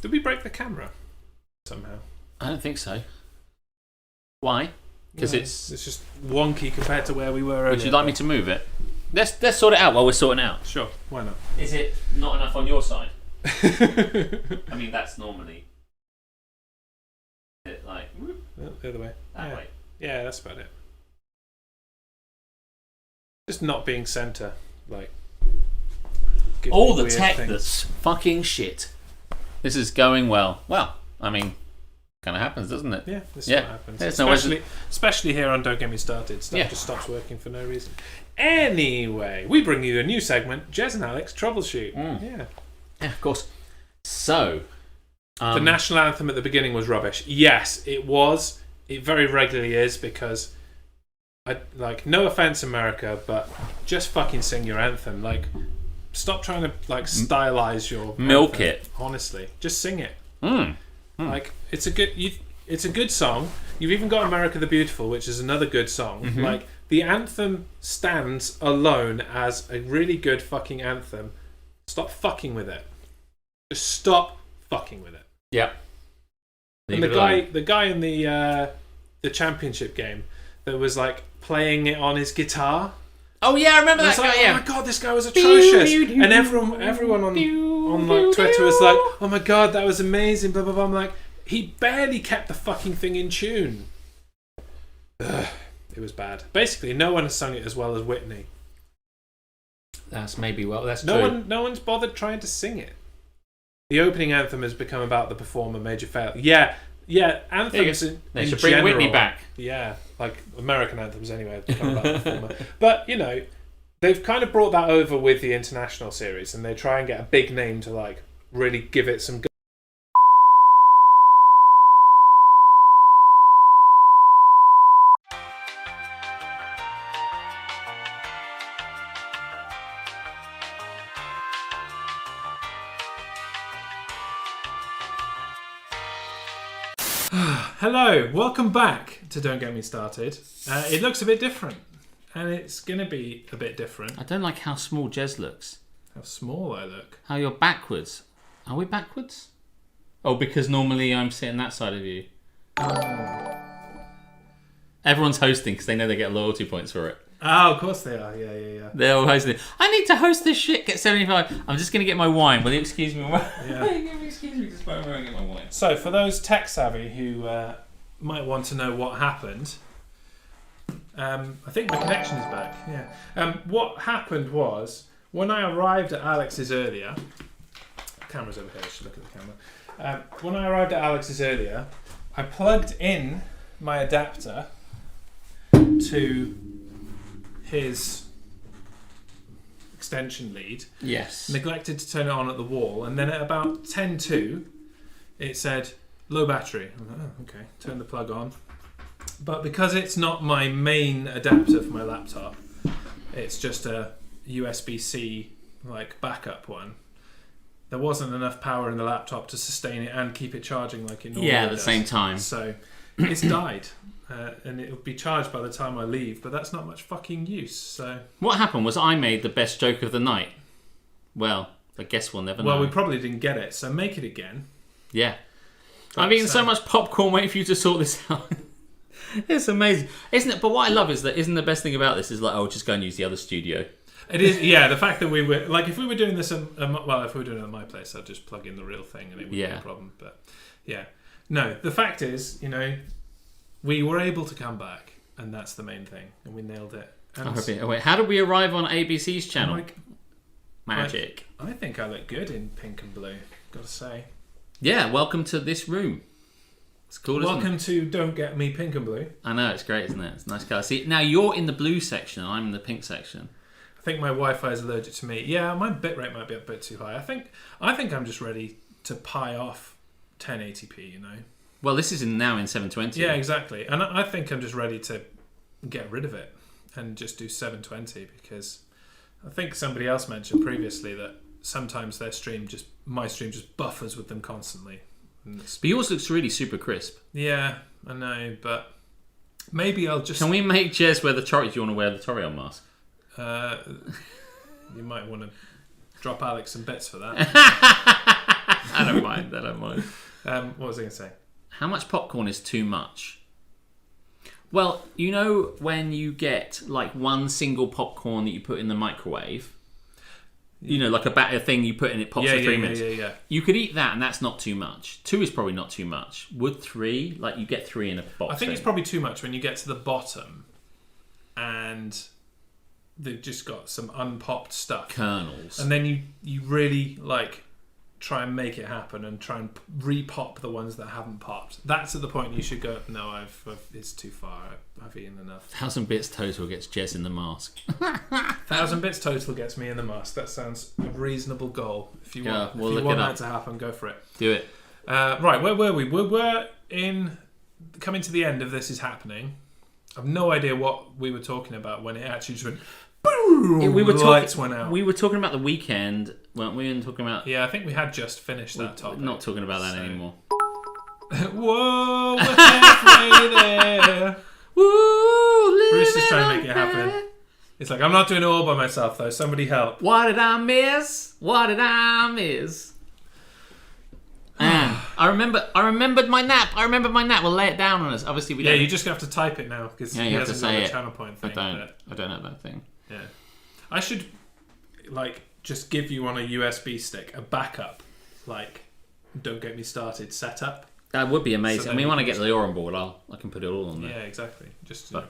Did we break the camera? Somehow. I don't think so. Why? Because it's just wonky compared to where we were earlier. Would you like me to move it? Let's sort it out while we're sorting it out. Sure, why not? Is it not enough on your side? I mean, that's normally... like... The other way. That way. Yeah, that's about it. Just not being centre, like... All the tech that's fucking shit. This is going well. Well, I mean, kind of happens, doesn't it? Yeah, this is what happens. Especially here on Don't Get Me Started. Stuff just stops working for no reason. Anyway, we bring you a new segment, Jez and Alex Troubleshoot. Yeah, of course. So... the national anthem at the beginning was rubbish. Yes, it was. It very regularly is because... no offense, America, but just fucking sing your anthem. Like... Stop trying to stylize your milk anthem. it. Honestly, just sing it. Like it's a good song. You've even got America the Beautiful, which is another good song. Mm-hmm. Like the anthem stands alone as a really good fucking anthem. Stop fucking with it. Just stop fucking with it. Yep. And the guy in the championship game that was like playing it on his guitar. Oh yeah, I remember that guy. Oh my god, this guy was atrocious, and everyone on like Twitter was like, "Oh my god, that was amazing." Blah blah blah. I'm like, he barely kept the fucking thing in tune. Ugh, it was bad. Basically, no one has sung it as well as Whitney. That's true. No one's bothered trying to sing it. The opening anthem has become about the performer major fail. Yeah. Anthems they should bring Whitney back. Yeah, like American anthems anyway have become about the performer. But they've kind of brought that over with the international series, and they try and get a big name to like really give it some. Hello, welcome back to Don't Get Me Started. It looks a bit different, and it's going to be a bit different. I don't like how small Jez looks. How small I look. How you're backwards. Are we backwards? Oh, because normally I'm sitting that side of you. Everyone's hosting because they know they get loyalty points for it. Oh, of course they are. Yeah. They're all hosting. I need to host this shit. Get 75. I'm just going to get my wine. Will you excuse me? Yeah. Excuse me. Just wait, get my wine. So, for those tech savvy who might want to know what happened, I think my connection is back. Yeah. What happened was when I arrived at Alex's earlier. The camera's over here. I should look at the camera. When I arrived at Alex's earlier, I plugged in my adapter to his extension lead. Yes. Neglected to turn it on at the wall, and then at about 10:02, it said low battery. I'm like, oh, okay. Turn the plug on. But because it's not my main adapter for my laptop, it's just a USB-C like backup one. There wasn't enough power in the laptop to sustain it and keep it charging like it normally does. Yeah, at the same time. So it's died. And it'll be charged by the time I leave, but that's not much fucking use. So what happened was I made the best joke of the night. Well, I guess we'll never know. Well, we probably didn't get it, so make it again. Yeah. I've eaten so much popcorn waiting for you to sort this out. It's amazing, isn't it? But what I love is that isn't the best thing about this is like, oh, just go and use the other studio. It is, yeah. The fact that we were like, if we were doing this, if we were doing it at my place, I'd just plug in the real thing and it wouldn't be a problem. But yeah, no. The fact is, we were able to come back, and that's the main thing, and we nailed it. And wait, how did we arrive on ABC's channel? Magic. I think I look good in pink and blue, gotta say. Yeah, welcome to this room. It's cool, isn't it? Welcome to Don't Get Me Pink and Blue. I know, it's great, isn't it? It's a nice colour. See, now you're in the blue section and I'm in the pink section. I think my Wi-Fi is allergic to me. Yeah, my bitrate might be a bit too high. I think I'm just ready to pie off 1080p, you know? Well, this is now in 720. Yeah, exactly. And I think I'm just ready to get rid of it and just do 720 because I think somebody else mentioned previously that sometimes my stream just buffers with them constantly. But yours looks really super crisp. Yeah, I know, but maybe I'll just... Can we make Jez wear the Torion? Do you want to wear the Torion mask? You might want to drop Alex some bits for that. I don't mind. What was I going to say? How much popcorn is too much? Well, you know when you get like one single popcorn that you put in the microwave, you know, like a thing you put in, it pops for 3 minutes. Yeah. You could eat that and that's not too much. 2 is probably not too much. Would 3? Like you get 3 in a box. I think it's probably too much when you get to the bottom and they've just got some unpopped stuff. Kernels. And then you really like try and make it happen and try and re-pop the ones that haven't popped. That's at the point you should go, no, it's too far. I've eaten enough. 1,000 bits total gets Jez in the mask. 1,000 bits total gets me in the mask. That sounds a reasonable goal. If you want, we'll if you want look it that to happen, go for it. Do it. Right, where were we? We were coming to the end of This Is Happening. I've no idea what we were talking about when it actually just went boom. The lights went out. We were talking about the weekend, weren't we? And talking about... Yeah, I think we had just finished that topic. Not talking about that anymore. Whoa, we're halfway there. Woo! Bruce is trying to make it happen. It's like, I'm not doing it all by myself, though. Somebody help. What did I miss? I remembered my nap. We'll lay it down on us. Obviously, we don't. Yeah, you just have to type it now because he hasn't got the channel point thing. I don't know that thing. Yeah, I should just give you on a USB stick a backup, Don't Get Me Started setup. That would be amazing. So I mean, when I get the on board, I can put it all on there. Yeah, exactly. Just done.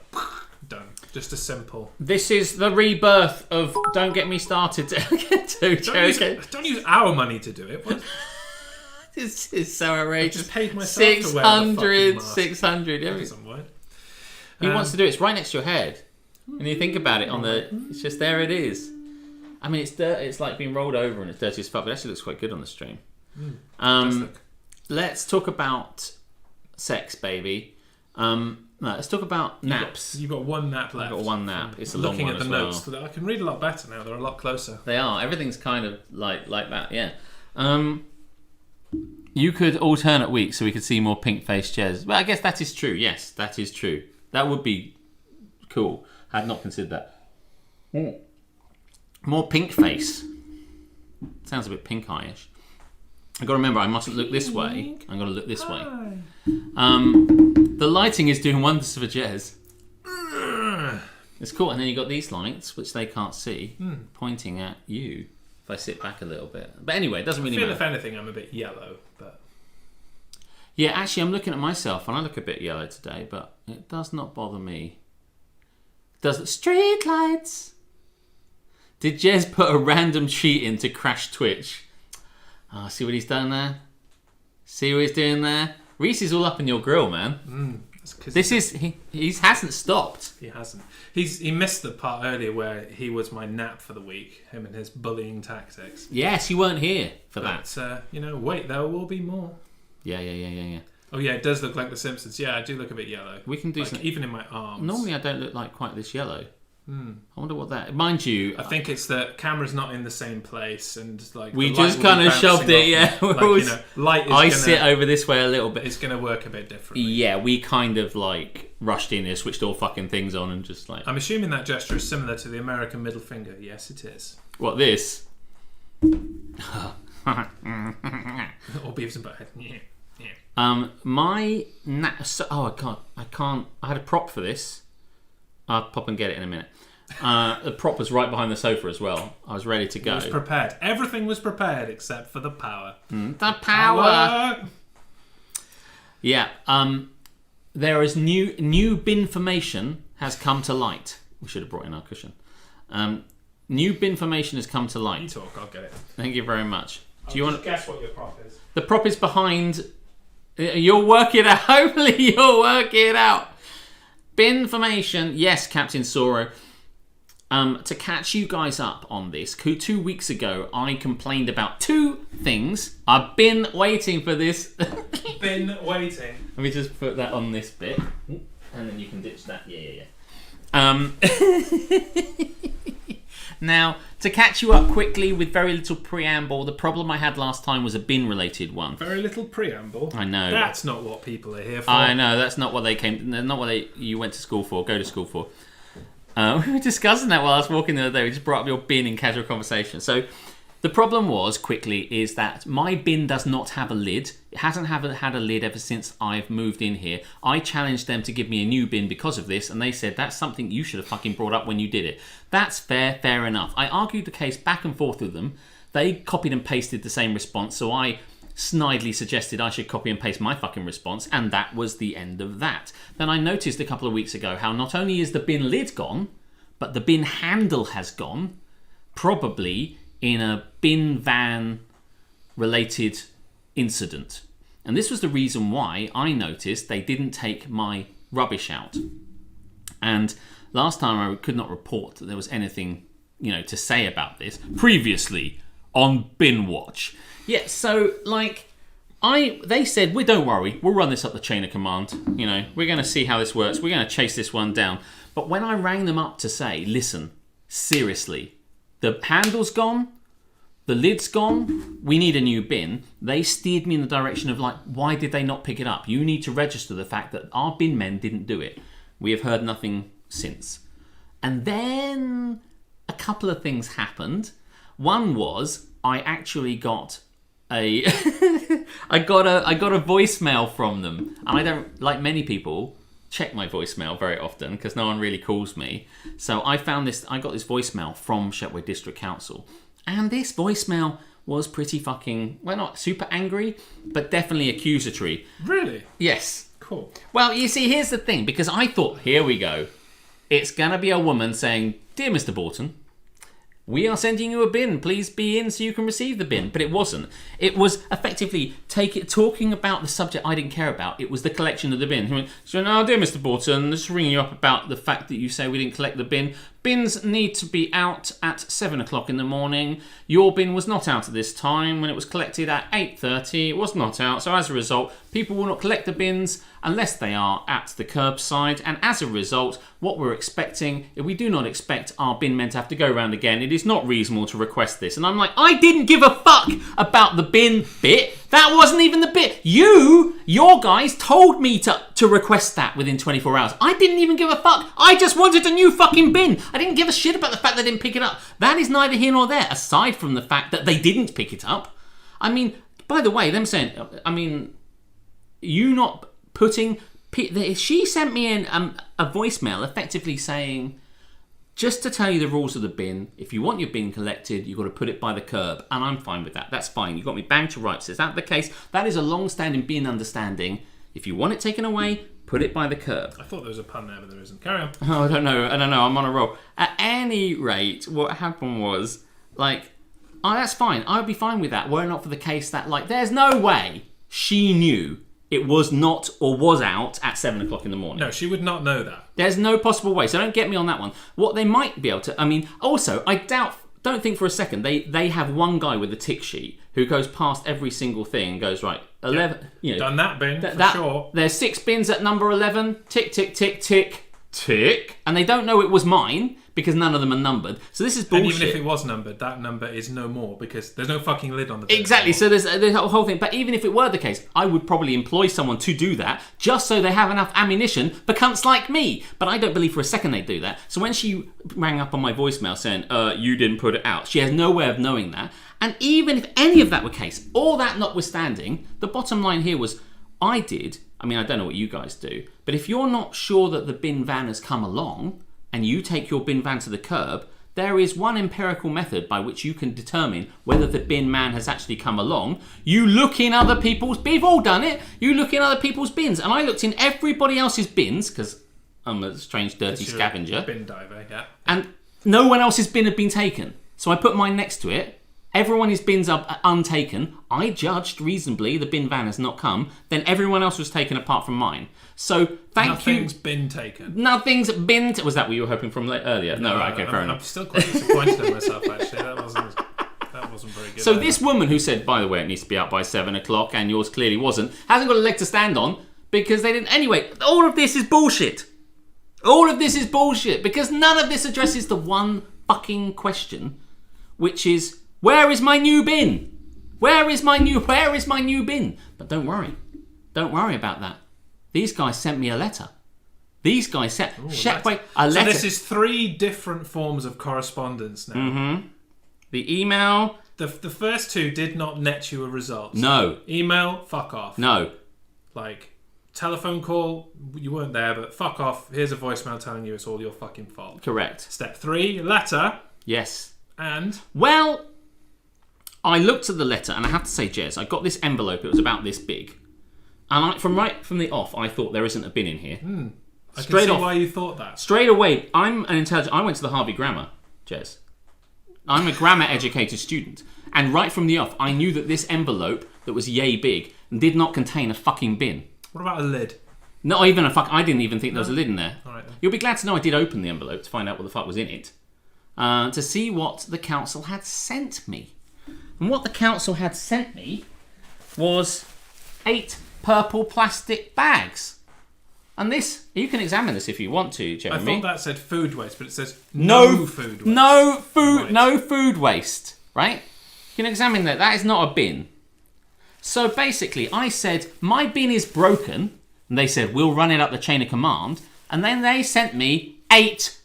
Just a simple. This is the rebirth of Don't Get Me Started. Don't use our money to do it. What? This is so outrageous. I just paid myself to wear the fucking mask. 600. That doesn't work. He wants to do it. It's right next to your head. And you think about it it's just there it is. I mean, it's dirt. It's like being rolled over and it's dirty as fuck, but it actually looks quite good on the stream. Let's talk about sex, baby. No, let's talk about naps. You've got one nap left. I've got one nap. It's a long one as well. Looking at the notes, I can read a lot better now. They're a lot closer. They are. Everything's kind of like that, yeah. You could alternate weeks so we could see more pink-faced Jez. Well, I guess that is true. Yes, that is true. That would be cool. I had not considered that. More pink face. Sounds a bit pink-eye-ish. I've got to remember, I mustn't look this way. I've got to look this way. The lighting is doing wonders for Jez. It's cool. And then you've got these lights, which they can't see, pointing at you. If I sit back a little bit. But anyway, it doesn't really matter. If anything, I'm a bit yellow. But yeah, actually, I'm looking at myself, and I look a bit yellow today, but it does not bother me. Street lights! Did Jez put a random cheat in to crash Twitch? Oh, see what he's done there? See what he's doing there? Reese is all up in your grill, man. He hasn't stopped. He hasn't. He missed the part earlier where he was my nap for the week. Him and his bullying tactics. Yes, you weren't here for that. Wait, there will be more. Yeah. Oh yeah, it does look like The Simpsons. Yeah, I do look a bit yellow. We can do even in my arms. Normally, I don't look like quite this yellow. I wonder what that. Mind you, I think it's the camera's not in the same place, and we just kind of shoved it. Yeah, light. I sit over this way a little bit. It's going to work a bit differently. Yeah, we kind of rushed in here, switched all fucking things on, and just I'm assuming that gesture is similar to the American middle finger. Yes, it is. What this? Or Beavis and Butthead. Yeah. My I can't. I had a prop for this. I'll pop and get it in a minute. The prop was right behind the sofa as well. I was ready to go. It was prepared. Everything was prepared except for the power. The power! Yeah. There is new binformation has come to light. We should have brought in our cushion. new bin formation has come to You light. talk, I'll get it. Thank you very much. Do you want to guess what your prop is? The prop is behind. You'll work it out. Hopefully, you'll work it out. Bin formation, yes, Captain Soro. To catch you guys up on this, 2 weeks ago, I complained about 2 things. I've been waiting for this. Been waiting. Let me just put that on this bit, and then you can ditch that. Yeah. Now, to catch you up quickly with very little preamble, the problem I had last time was a bin-related one. Very little preamble. I know. That's not what people are here for. I know, that's not what they came... Not what you went to school for, go to school for. We were discussing that while I was walking the other day. We just brought up your bin in casual conversation. So, the problem was, quickly, is that my bin does not have a lid. It hasn't had a lid ever since I've moved in here. I challenged them to give me a new bin because of this, and they said, that's something you should have fucking brought up when you did it. That's fair enough. I argued the case back and forth with them. They copied and pasted the same response, so I snidely suggested I should copy and paste my fucking response, and that was the end of that. Then I noticed a couple of weeks ago how not only is the bin lid gone, but the bin handle has gone, probably in a bin van related incident. And this was the reason why I noticed they didn't take my rubbish out. And last time I could not report that there was anything, to say about this previously on Bin Watch. Yeah, so they said, don't worry, we'll run this up the chain of command. We're going to see how this works. We're going to chase this one down. But when I rang them up to say, listen, seriously, the handle's gone, the lid's gone, we need a new bin, they steered me in the direction of why did they not pick it up? You need to register the fact that our bin men didn't do it. We have heard nothing since. And then a couple of things happened. One was I actually got I got a voicemail from them, and I don't, like many people, check my voicemail very often because no one really calls me. So I got this voicemail from Shepway District Council, and this voicemail was pretty fucking, well, not super angry, but definitely accusatory. Really? Yes. Cool. Well, you see, here's the thing, because I thought, here we go. It's gonna be a woman saying, "Dear Mr. Borton, we are sending you a bin. Please be in so you can receive the bin." But it wasn't. It was effectively talking about the subject I didn't care about. It was the collection of the bin. So now, dear Mr. Borton, just ringing you up about the fact that you say we didn't collect the bin. Bins need to be out at 7 o'clock in the morning. Your bin was not out at this time. When it was collected at 8:30, it was not out. So as a result, people will not collect the bins unless they are at the curbside. And as a result, what we're expecting, if we do not expect our bin men to have to go around again, it is not reasonable to request this. And I'm like, I didn't give a fuck about the bin bit. That wasn't even the bit. Your guys told me to request that within 24 hours. I didn't even give a fuck. I just wanted a new fucking bin. I didn't give a shit about the fact they didn't pick it up. That is neither here nor there, aside from the fact that they didn't pick it up. I mean, by the way, them saying, you not putting... She sent me in a voicemail effectively saying, just to tell you the rules of the bin, if you want your bin collected, you've got to put it by the curb. And I'm fine with that. That's fine. You got me banged to rights. Is that the case? That is a long-standing bin understanding. If you want it taken away, put it by the curb. I thought there was a pun there, but there isn't. Carry on. Oh, I don't know. I'm on a roll. At any rate, what happened was, that's fine. I would be fine with that, were it not for the case that, there's no way she knew it was not or was out at 7 o'clock in the morning. No, she would not know that. There's no possible way, so don't get me on that one. What they might be able to... also, I don't think for a second, they have one guy with a tick sheet who goes past every single thing and goes, right, 11... Done that bin, for sure. There's 6 bins at number 11, tick, tick, tick, tick, tick, and they don't know it was mine because none of them are numbered. So this is bullshit. And even if it was numbered, that number is no more because there's no fucking lid on the bin. Exactly, so there's the whole thing. But even if it were the case, I would probably employ someone to do that just so they have enough ammunition for cunts like me. But I don't believe for a second they do that. So when she rang up on my voicemail saying, you didn't put it out, she has no way of knowing that. And even if any of that were case, all that notwithstanding, the bottom line here was, I don't know what you guys do, but if you're not sure that the bin van has come along, and you take your bin van to the curb, there is one empirical method by which you can determine whether the bin man has actually come along. You look in other people's... We've all done it. You look in other people's bins. And I looked in everybody else's bins, because I'm a strange, dirty scavenger. Bin diver, yeah. And no one else's bin had been taken. So I put mine next to it. Everyone's bins are untaken. I judged reasonably the bin van has not come. Then everyone else was taken apart from mine. So Nothing's been taken. Nothing's been... Was that what you were hoping from earlier? No, right, okay, fair enough. I'm still quite disappointed in myself, actually. That wasn't very good. So this woman who said, by the way, it needs to be out by 7 o'clock, and yours clearly wasn't, hasn't got a leg to stand on because they didn't... Anyway, all of this is bullshit. All of this is bullshit because none of this addresses the one fucking question, which is, where is my new bin? Where is my new bin? But don't worry about that. These guys sent me a letter. These guys sent a letter. So this is 3 different forms of correspondence now. Mm-hmm. The email. The first 2 did not net you a result. No. Email, fuck off. No. Like, telephone call, you weren't there, but fuck off. Here's a voicemail telling you it's all your fucking fault. Correct. Step 3, letter. Yes. And? Well, I looked at the letter, and I have to say, Jez, I got this envelope. It was about this big. And right from the off, I thought there isn't a bin in here. I can see why you thought that. Straight away, I'm an intelligent... I went to the Harvey Grammar, Jez. I'm a grammar-educated student. And right from the off, I knew that this envelope that was yay big did not contain a fucking bin. What about a lid? Not even a fuck... I didn't even think there was a lid in there. All right, then. You'll be glad to know I did open the envelope to find out what the fuck was in it. To see what the council had sent me. And what the council had sent me was 8 purple plastic bags. And this, you can examine this if you want to, Jeremy. I thought that said food waste, but it says no food waste. No food, right. No food waste, right? You can examine that. That is not a bin. So basically, I said, my bin is broken. And they said, we'll run it up the chain of command. And then they sent me 8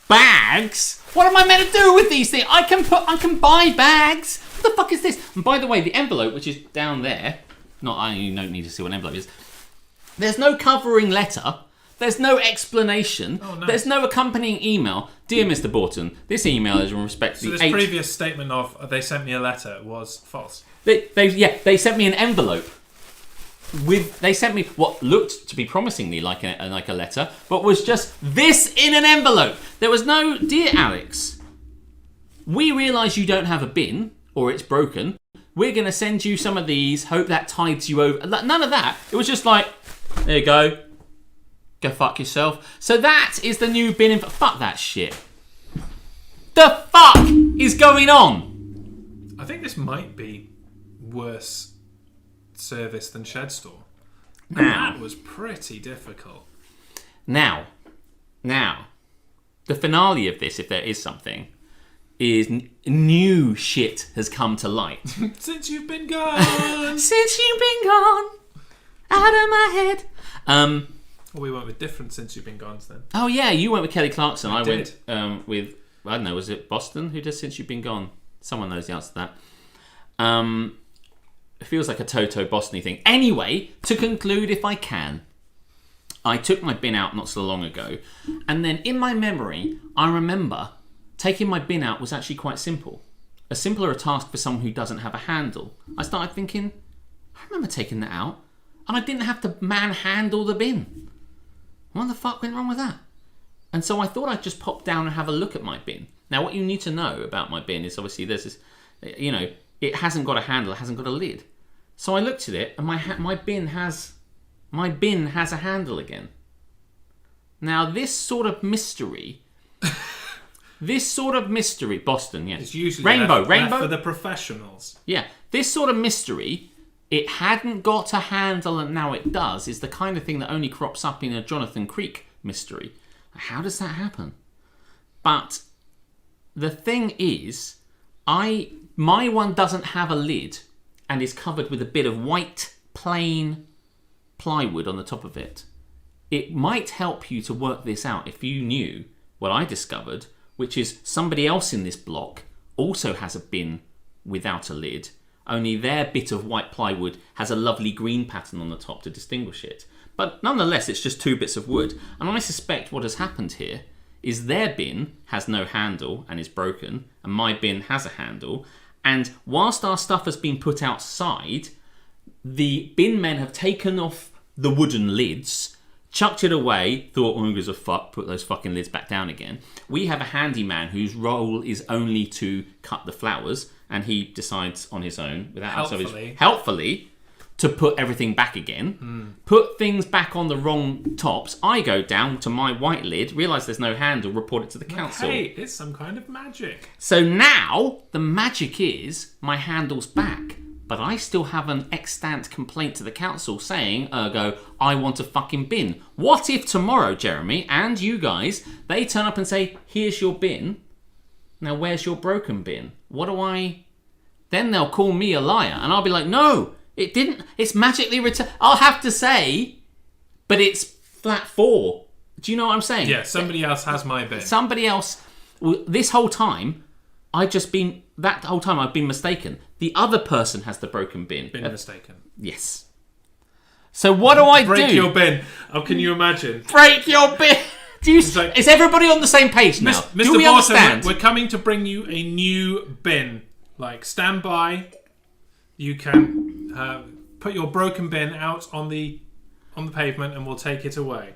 bags. What am I meant to do with these things? I can buy bags. What the fuck is this? And by the way, the envelope, which is down there, you don't need to see what an envelope is. There's no covering letter. There's no explanation. Oh, no. There's no accompanying email. Dear Mr. Borton, this email is in respect to so the this previous statement of they sent me a letter was false. They sent me an envelope. They sent me what looked to be promisingly like a letter, but was just this in an envelope. There was no, dear Alex, we realise you don't have a bin or it's broken. We're going to send you some of these. Hope that tides you over. None of that. It was just like, there you go. Go fuck yourself. So that is the new bin. Fuck that shit. The fuck is going on? I think this might be worse service than Shed Store. That was pretty difficult. Now, the finale of this, if there is something, is new shit has come to light. Since you've been gone. Since you've been gone. Out of my head. Well, we went with different Since You've Been Gone then. Oh yeah, you went with Kelly Clarkson. I did. Went with, I don't know, was it Boston? Who does Since You've Been Gone? Someone knows the answer to that. It feels like a Toto Boston-y thing. Anyway, to conclude, if I can, I took my bin out not so long ago, and then in my memory, I remember taking my bin out was actually quite simple. A simpler task for someone who doesn't have a handle. I started thinking, I remember taking that out, and I didn't have to manhandle the bin. What the fuck went wrong with that? And so I thought I'd just pop down and have a look at my bin. Now, what you need to know about my bin is obviously there's this, it hasn't got a handle, it hasn't got a lid. So I looked at it, and my bin has a handle again. Now, this sort of mystery, Boston, yes. It's usually Rainbow left for the professionals. Yeah, this sort of mystery, it hadn't got a handle and now it does, is the kind of thing that only crops up in a Jonathan Creek mystery. How does that happen? But the thing is, my one doesn't have a lid and is covered with a bit of white, plain plywood on the top of it. It might help you to work this out if you knew what I discovered, which is somebody else in this block also has a bin without a lid, only their bit of white plywood has a lovely green pattern on the top to distinguish it. But nonetheless, it's just 2 bits of wood. And I suspect what has happened here is their bin has no handle and is broken, and my bin has a handle. And whilst our stuff has been put outside, the bin men have taken off the wooden lids, chucked it away, thought, who gives a fuck, put those fucking lids back down again. We have a handyman whose role is only to cut the flowers, and he decides on his own, without helpfully, to put everything back again, put things back on the wrong tops. I go down to my white lid, realise there's no handle, report it to the council. Hey, it's some kind of magic. So now, the magic is, my handle's back. But I still have an extant complaint to the council saying, ergo, I want a fucking bin. What if tomorrow, Jeremy, and you guys, they turn up and say, here's your bin. Now, where's your broken bin? What do I... Then they'll call me a liar. And I'll be like, no, it didn't. It's magically returned. I'll have to say, but it's flat 4. Do you know what I'm saying? Yeah, somebody else has my bin. Somebody else... This whole time, that whole time I've been mistaken. The other person has the broken bin. Been mistaken. Yes. So what do I do? Break your bin. Oh, can you imagine? Break your bin. Is everybody on the same page now? Mr. Do we understand? We're coming to bring you a new bin. Like, stand by. You can put your broken bin out on the pavement, and we'll take it away.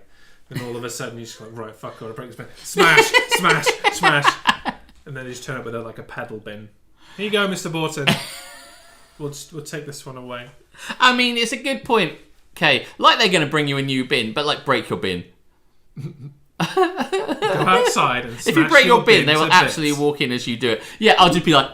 And all of a sudden, you just go, right, fuck, gotta break this bin. Smash, smash, smash. And then you just turn up with like a pedal bin. Here you go, Mr. Borton. We'll take this one away. I mean, it's a good point. Okay, like they're going to bring you a new bin, but like break your bin. Go outside and smash. If you break your bin, they will to actually bits. walk in as you do it. Yeah, I'll just be like,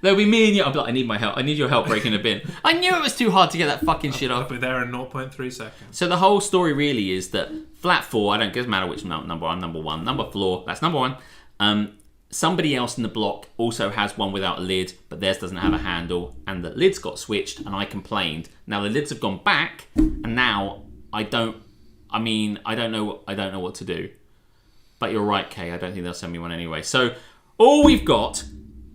there'll be me and you. I'll be like, I need my help. I need your help breaking a bin. I knew it was too hard to get that fucking shit I'll off. be there in 0.3 seconds. So the whole story really is that flat 4, it doesn't matter which number, I'm number 1. Number floor, that's number 1. Somebody else in the block also has one without a lid, but theirs doesn't have a handle, and the lids got switched, and I complained. Now the lids have gone back, and now I don't know what to do. But you're right, Kay, I don't think they'll send me one anyway. So all we've got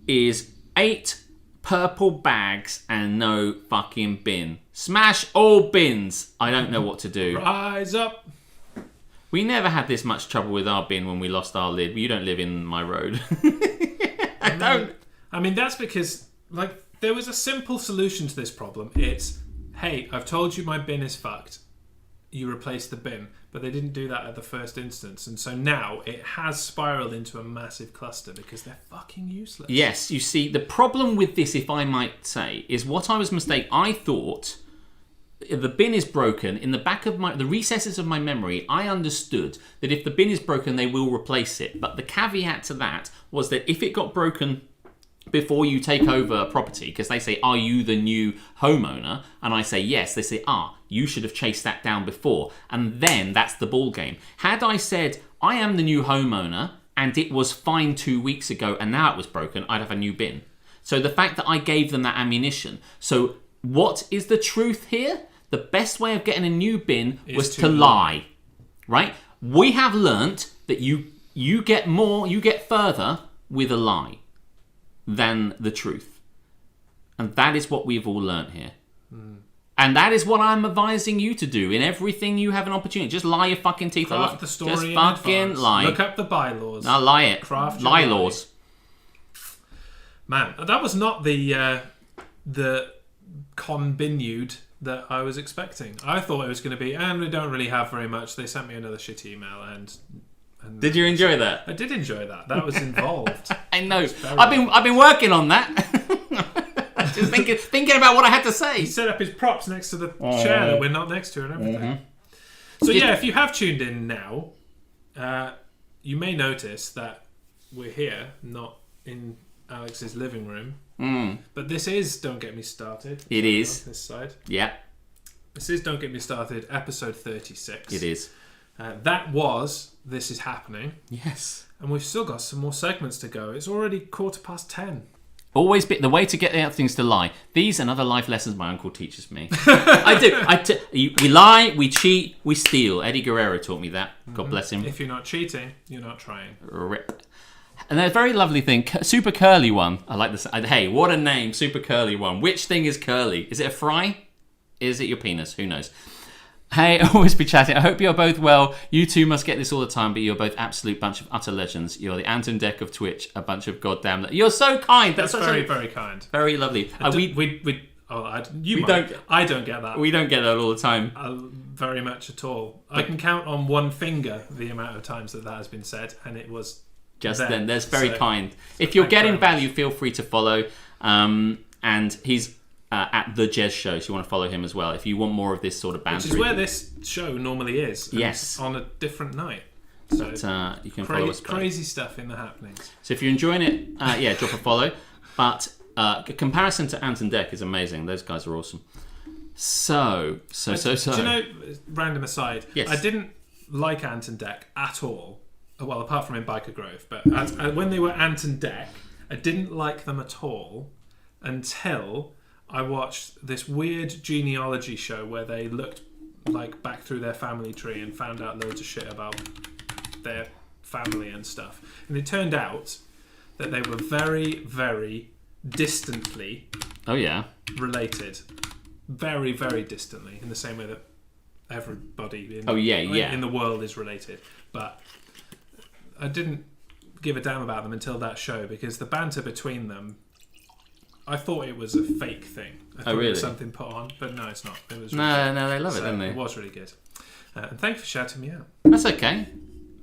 is 8 purple bags and no fucking bin. Smash all bins. I don't know what to do. Rise up. We never had this much trouble with our bin when we lost our lid. You don't live in my road. I don't. I mean, that's because, like, there was a simple solution to this problem. It's, hey, I've told you my bin is fucked. You replace the bin. But they didn't do that at the first instance. And so now it has spiraled into a massive cluster because they're fucking useless. Yes, you see, the problem with this, if I might say, is what I was mistaken. I thought... the bin is broken. In the back of the recesses of my memory, I understood that if the bin is broken, they will replace it. But the caveat to that was that if it got broken before you take over a property, because they say, are you the new homeowner? And I say, yes. They say, you should have chased that down before. And then that's the ball game. Had I said, I am the new homeowner, and it was fine 2 weeks ago, and now it was broken, I'd have a new bin. So the fact that I gave them that ammunition. So what is the truth here? The best way of getting a new bin was to lie. Right? We have learnt that you get further with a lie than the truth. And that is what we've all learnt here. And that is what I'm advising you to do in everything you have an opportunity. Just lie your fucking teeth off. Craft the story Just in fucking advance. lie. Look up the bylaws. No, lie it. Craft lie your laws. Man, that was not the conbinude that I was expecting. I thought it was going to be, and we don't really have very much. They sent me another shit email, and did you enjoy that? I did enjoy that. That was involved. I know. I've been working on that. Just thinking about what I had to say. He set up his props next to the chair that we're not next to and everything. So yeah, if you have tuned in now, you may notice that we're here, not in Alex's living room. But this is Don't Get Me Started. It is. This side. Yeah. This is Don't Get Me Started, episode 36. It is. That was This Is Happening. Yes. And we've still got some more segments to go. It's already 10:15. Always be the way to get the other things to lie. These and other life lessons my uncle teaches me. I do. We lie, we cheat, we steal. Eddie Guerrero taught me that. God bless him. If you're not cheating, you're not trying. Rip. And a very lovely thing, Super Curly One. I like this. Hey, what a name, Super Curly One. Which thing is curly? Is it a fry? Is it your penis? Who knows? Hey, always be chatting. I hope you're both well. You two must get this all the time, but you're both absolute bunch of utter legends. You're the Anton Deck of Twitch, a bunch of goddamn... You're so kind. That's very, very kind. Very lovely. Oh, I don't get that. We don't get that all the time. Very much at all. I can count on one finger the amount of times that has been said, and it was just then. Then. That's very kind. If you're getting value, feel free to follow. And he's at the Jez Show, so you want to follow him as well. If you want more of this sort of banter, which is where this show normally is. Yes, on a different night. But you can follow us. Crazy stuff in the happenings. So if you're enjoying it, drop a follow. But comparison to Ant and Dec is amazing. Those guys are awesome. So. Do you know, random aside, yes. I didn't like Ant and Dec at all. Well, apart from in Biker Grove. But when they were Ant and Dec, I didn't like them at all until I watched this weird genealogy show where they looked like back through their family tree and found out loads of shit about their family and stuff. And it turned out that they were very, very distantly related. Very, very distantly, in the same way that everybody in the world is related. But I didn't give a damn about them until that show, because the banter between them, I thought it was a fake thing. I thought it was something put on, but no, it's not. It was really no, they love it, don't they? It was really good. And thank you for shouting me out. That's okay.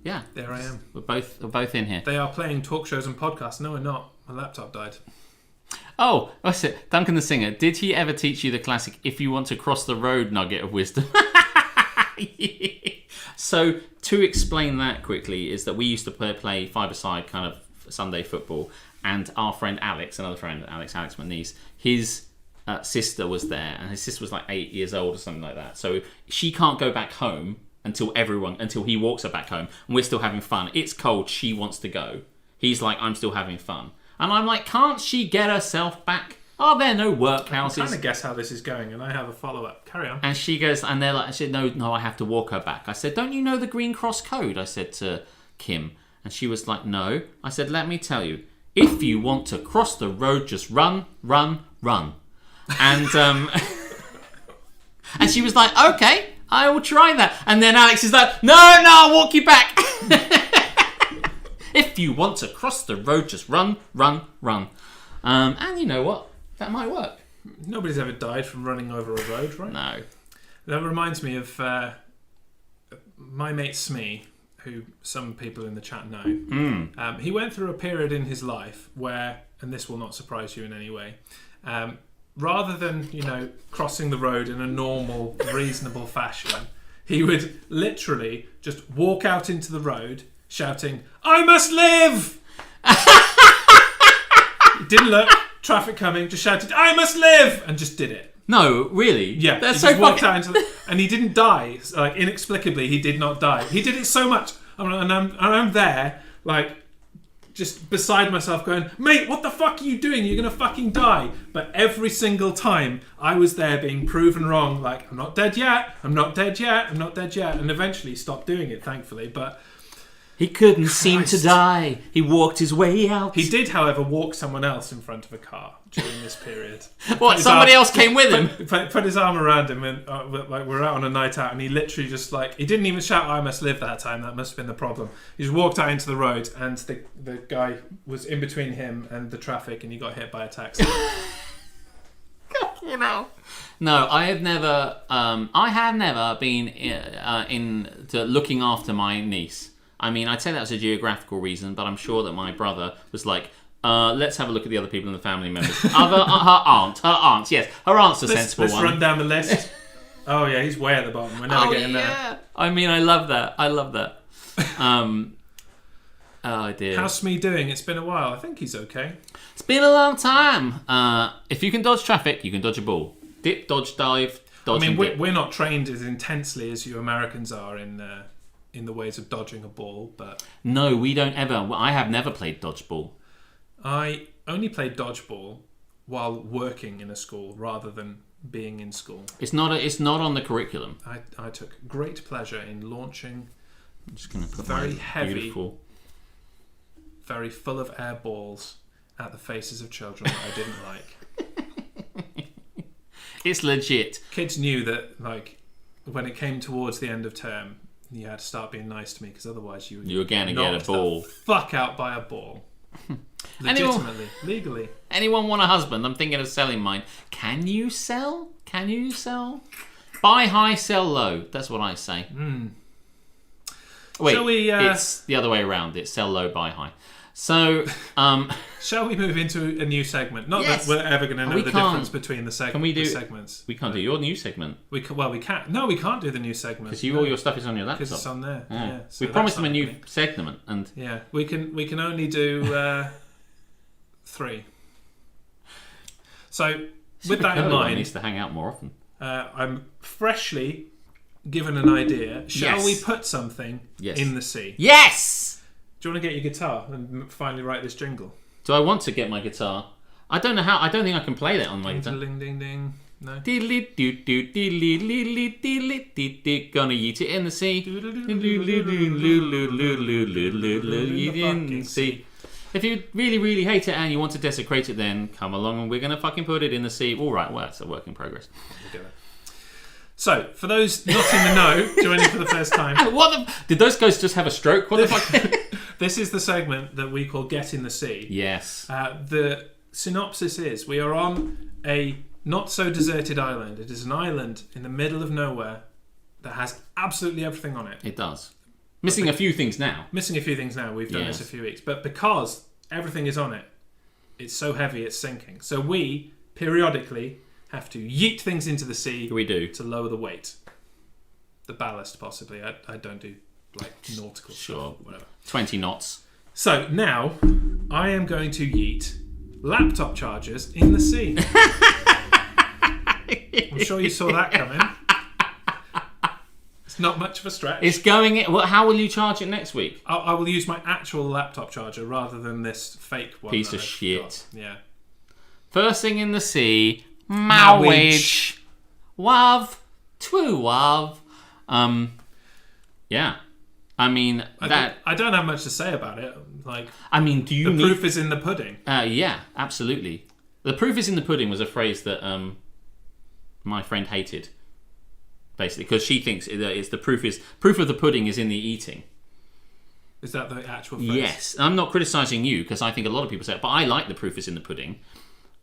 Yeah, there I am. We're both in here. They are playing talk shows and podcasts. No, we're not. My laptop died. Oh, what's it? Duncan the Singer. Did he ever teach you the classic "if you want to cross the road" nugget of wisdom? So to explain that quickly is that we used to play five-a-side kind of Sunday football, and our friend Alex, another friend, Alex McNeese, his sister was there, and his sister was like 8 years old or something like that. So she can't go back home until he walks her back home, and we're still having fun. It's cold. She wants to go. He's like, I'm still having fun. And I'm like, can't she get herself back? Are there no workhouses? I'm trying to guess how this is going, and I have a follow-up. Carry on. And she goes, and they're like, I said, no, I have to walk her back. I said, don't you know the Green Cross Code? I said to Kim. And she was like, no. I said, let me tell you. If you want to cross the road, just run, run, run. And and she was like, okay, I will try that. And then Alex is like, no, I'll walk you back. If you want to cross the road, just run, run, run. And you know what? That might work. Nobody's ever died from running over a road, right? No. That reminds me of my mate Smee, who some people in the chat know. He went through a period in his life where, and this will not surprise you in any way, rather than, crossing the road in a normal, reasonable fashion, he would literally just walk out into the road shouting, "I must live!" He didn't look, traffic coming, just shouted, "I must live!" and just did it. No, really? Yeah, that's he so just walked out into and he didn't die. Like, inexplicably, he did not die. He did it so much, and I'm there, like, just beside myself, going, "Mate, what the fuck are you doing? You're gonna fucking die!" But every single time, I was there being proven wrong. Like, I'm not dead yet. I'm not dead yet. I'm not dead yet. And eventually, stopped doing it, thankfully. But he couldn't seem to die. He walked his way out. He did, however, walk someone else in front of a car during this period. What? Somebody else came with him? Put his arm around him, and we're out on a night out, and he literally just he didn't even shout, "I must live" that time. That must have been the problem. He just walked out into the road, and the guy was in between him and the traffic, and he got hit by a taxi. No, I have never been into looking after my niece. I mean, I'd say that was a geographical reason, but I'm sure that my brother was like, let's have a look at the other people in the family members. Her aunts, yes. Her aunt's a sensible one. Let's run down the list. Oh, yeah, he's way at the bottom. We're never getting there. I mean, I love that. Oh, dear. How's Smee doing? It's been a while. I think he's okay. It's been a long time. If you can dodge traffic, you can dodge a ball. Dip, dodge, dive, dodge, and dip. We're not trained as intensely as you Americans are in the ways of dodging a ball, but no, we don't ever. I have never played dodgeball. I only played dodgeball while working in a school rather than being in school. It's not on the curriculum. I took great pleasure in launching. I'm just going to put very my heavy, beautiful, very full of air balls at the faces of children that I didn't like. It's legit. Kids knew that, like, when it came towards the end of term, you had to start being nice to me, because otherwise you were going to get a ball. The fuck out by a ball. Legitimately, legally. Anyone want a husband? I'm thinking of selling mine. Can you sell? Buy high, sell low. That's what I say. Wait, Shall we, it's the other way around. It's sell low, buy high. So, shall we move into a new segment? Not Yes. that we're ever going to know We the can't. difference between the Can we do- the segments. we can't do your new segment We can't. No, we can't do the new segment. because all your stuff is on your laptop. Because it's on there. Yeah. Yeah. So We that's promised them not a new happening. segment, and Yeah, we can only do 3. So with that in Curly one mind, needs to hang out more often. I'm freshly given an idea. Shall Yes. we put something Yes. in the sea? Yes. Do you want to get your guitar and finally write this jingle? Do I want to get my guitar? I don't know how. I don't think I can play that on my guitar. Ding ding ding. No. Gonna yeet it in the sea. In the sea. If you really, really hate it and you want to desecrate it, then come along and we're gonna fucking put it in the sea. All right, well, it's a work in progress. So, for those not in the know, joining for the first time, Did those guys just have a stroke? What the fuck? this is the segment that we call Get in the Sea. Yes. The synopsis is we are on a not so deserted island. It is an island in the middle of nowhere that has absolutely everything on it. It does. Missing a few things now. Missing a few things now. We've done Yes. this a few weeks. But because everything is on it, it's so heavy it's sinking. So we, periodically, have to yeet things into the sea We do. to lower the weight. The ballast, possibly. I don't do like nautical Sure. stuff, whatever. 20 knots. So now I am going to yeet laptop chargers in the sea. I'm sure you saw that coming. It's not much of a stretch. It's going in. Well, how will you charge it next week? I will use my actual laptop charger rather than this fake one. Piece that of I've shit. got. Yeah. First thing in the sea. Mowage. Wav. Twoo wav. Yeah. I mean, I don't have much to say about it. Like, I mean, do you the need... proof is in the pudding. Yeah, absolutely. The proof is in the pudding was a phrase that my friend hated, basically, because she thinks it's the proof of the pudding is in the eating. Is that the actual phrase? Yes. I'm not criticising you, because I think a lot of people say it, but I like the proof is in the pudding.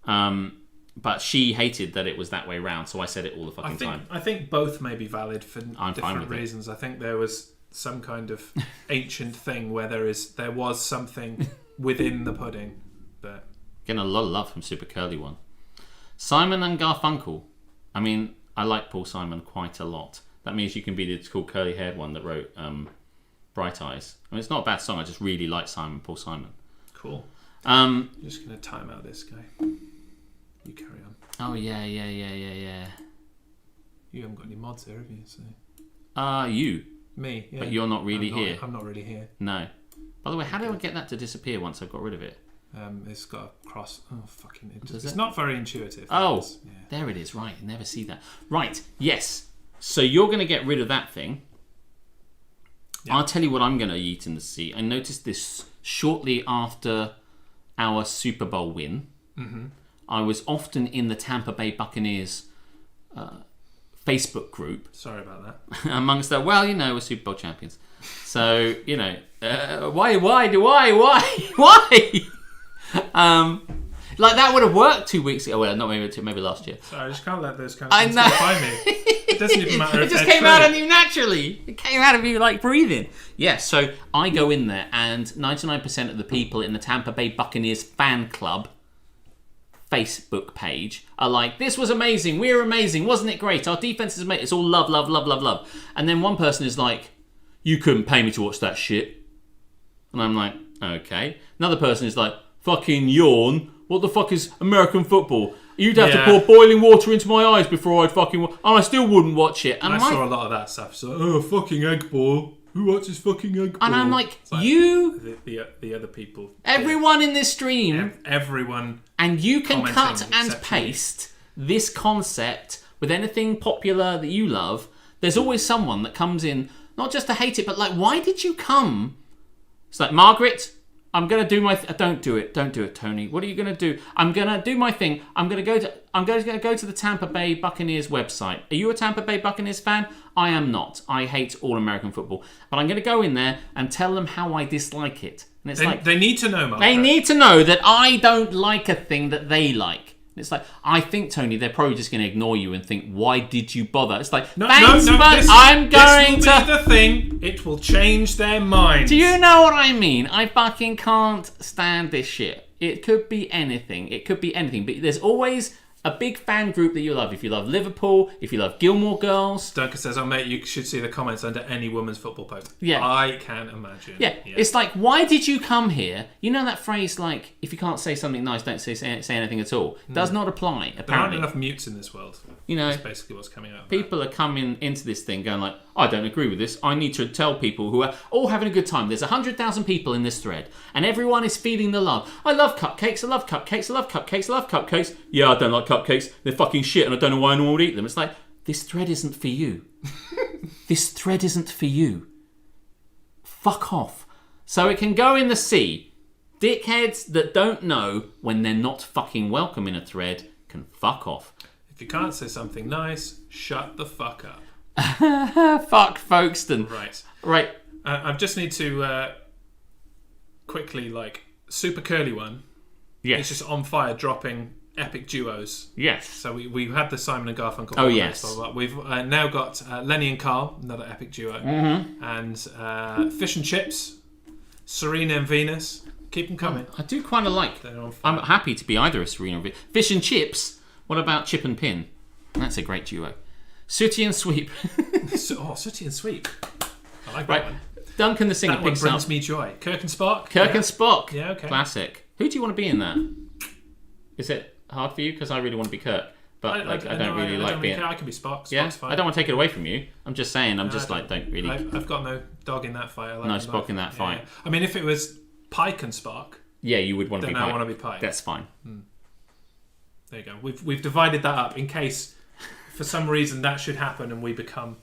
But she hated that it was that way round, so I said it all the fucking time. I think both may be valid for I'm fine different with it. reasons. I think there was some kind of ancient thing where there was something within the pudding, but Getting a lot of love from Super Curly One. Simon and Garfunkel. I mean, I like Paul Simon quite a lot. That means you can be the cool curly haired one that wrote Bright Eyes. I mean, it's not a bad song. I just really like Paul Simon. cool. I'm just gonna time out this guy. You carry on. Oh yeah. You haven't got any mods here, have you? So You. me, yeah. But you're not really here. I'm not really here. No. By the way, how do I get that to disappear once I've got rid of it? It's got a cross. Oh fucking! Does It's it? not very intuitive. Oh, Yeah. there it is. Right, I never see that. Right, yes. So you're going to get rid of that thing. Yeah. I'll tell you what I'm going to eat in the sea. I noticed this shortly after our Super Bowl win. Mm-hmm. I was often in the Tampa Bay Buccaneers Facebook group. Sorry about that. Amongst that, well, we're Super Bowl champions. So, why? Like that would have worked 2 weeks ago. Well, not maybe last year. Sorry, I just can't let those kind of things I know. get by me. It doesn't even matter. It just came out of you naturally. It came out of you like breathing. Yeah, so I go in there, and 99% of the people in the Tampa Bay Buccaneers fan club Facebook page are like, "This was amazing. We're amazing. Wasn't it great? Our defense is amazing." It's all love, love, love, love, love. And then one person is like, "You couldn't pay me to watch that shit." And I'm like, "Okay." Another person is like, "Fucking yawn. What the fuck is American football? You'd have to pour boiling water into my eyes before I'd fucking... And I still wouldn't watch it." And I saw a lot of that stuff. So, fucking egg ball. Who watches fucking egg ball? And I'm like, It's you... The other people. Everyone in this stream... Everyone. And you can cut commenting and except paste this concept with anything popular that you love. There's always someone that comes in, not just to hate it, but like, why did you come? It's like, Margaret... I'm gonna do my. Don't do it, Tony. What are you gonna do? I'm gonna do my thing. I'm gonna go to the Tampa Bay Buccaneers website. Are you a Tampa Bay Buccaneers fan? I am not. I hate all American football. But I'm gonna go in there and tell them how I dislike it. And it's they need to know, Mark. They need to know that I don't like a thing that they like. It's like, I think, Tony, they're probably just going to ignore you and think, why did you bother? It's like, thanks, but I'm going to... This will be the thing. It will change their minds. Do you know what I mean? I fucking can't stand this shit. It could be anything. It could be anything. But there's always a big fan group that you love. If you love Liverpool, if you love Gilmore Girls. Duncan says, oh, mate, you should see the comments under any women's football post. Yeah. I can imagine. Yeah. It's like, why did you come here? You know that phrase, like, if you can't say something nice, don't say anything at all. Does not apply, apparently. There aren't enough mutes in this world. You know, that's basically what's coming out of people are coming into this thing going like, I don't agree with this. I need to tell people who are all having a good time. There's 100,000 people in this thread, and everyone is feeling the love. I love cupcakes. I love cupcakes. I love cupcakes. I love cupcakes. Yeah, I don't like cupcakes. They're fucking shit, and I don't know why anyone would eat them. It's like, this thread isn't for you. This thread isn't for you. Fuck off. So it can go in the sea. Dickheads that don't know when they're not fucking welcome in a thread can fuck off. If you can't say something nice, shut the fuck up. Fuck Folkestone. Right. I just need to quickly, super curly one. Yes. It's just on fire, dropping epic duos. Yes. So we had the Simon and Garfunkel. Oh, yes. Blah, blah, blah. We've now got Lenny and Carl, another epic duo. Mm-hmm. And Fish and Chips, Serena and Venus. Keep them coming. I do kind of like. I'm happy to be either a Serena or Venus. Fish and Chips. What about Chip and Pin? That's a great duo. Sooty and Sweep. Sooty and Sweep. I like that one. Duncan the Singer that one picks brings up. me joy. Kirk and Spock. Kirk and Spock. Yeah, okay. Classic. Who do you want to be in that? Is it hard for you? Because I really want to be Kirk. But I don't really like being... I can be Spock. Spock's yeah? fine. I don't want to take it away from you. I'm just saying, don't really... I've got no dog in that fight. No Spock in that fight. Yeah. I mean, if it was Pike and Spock... Yeah, you would want to be Pike. Then I want to be Pike. That's fine. There you go. We've divided that up in case, for some reason, that should happen and we become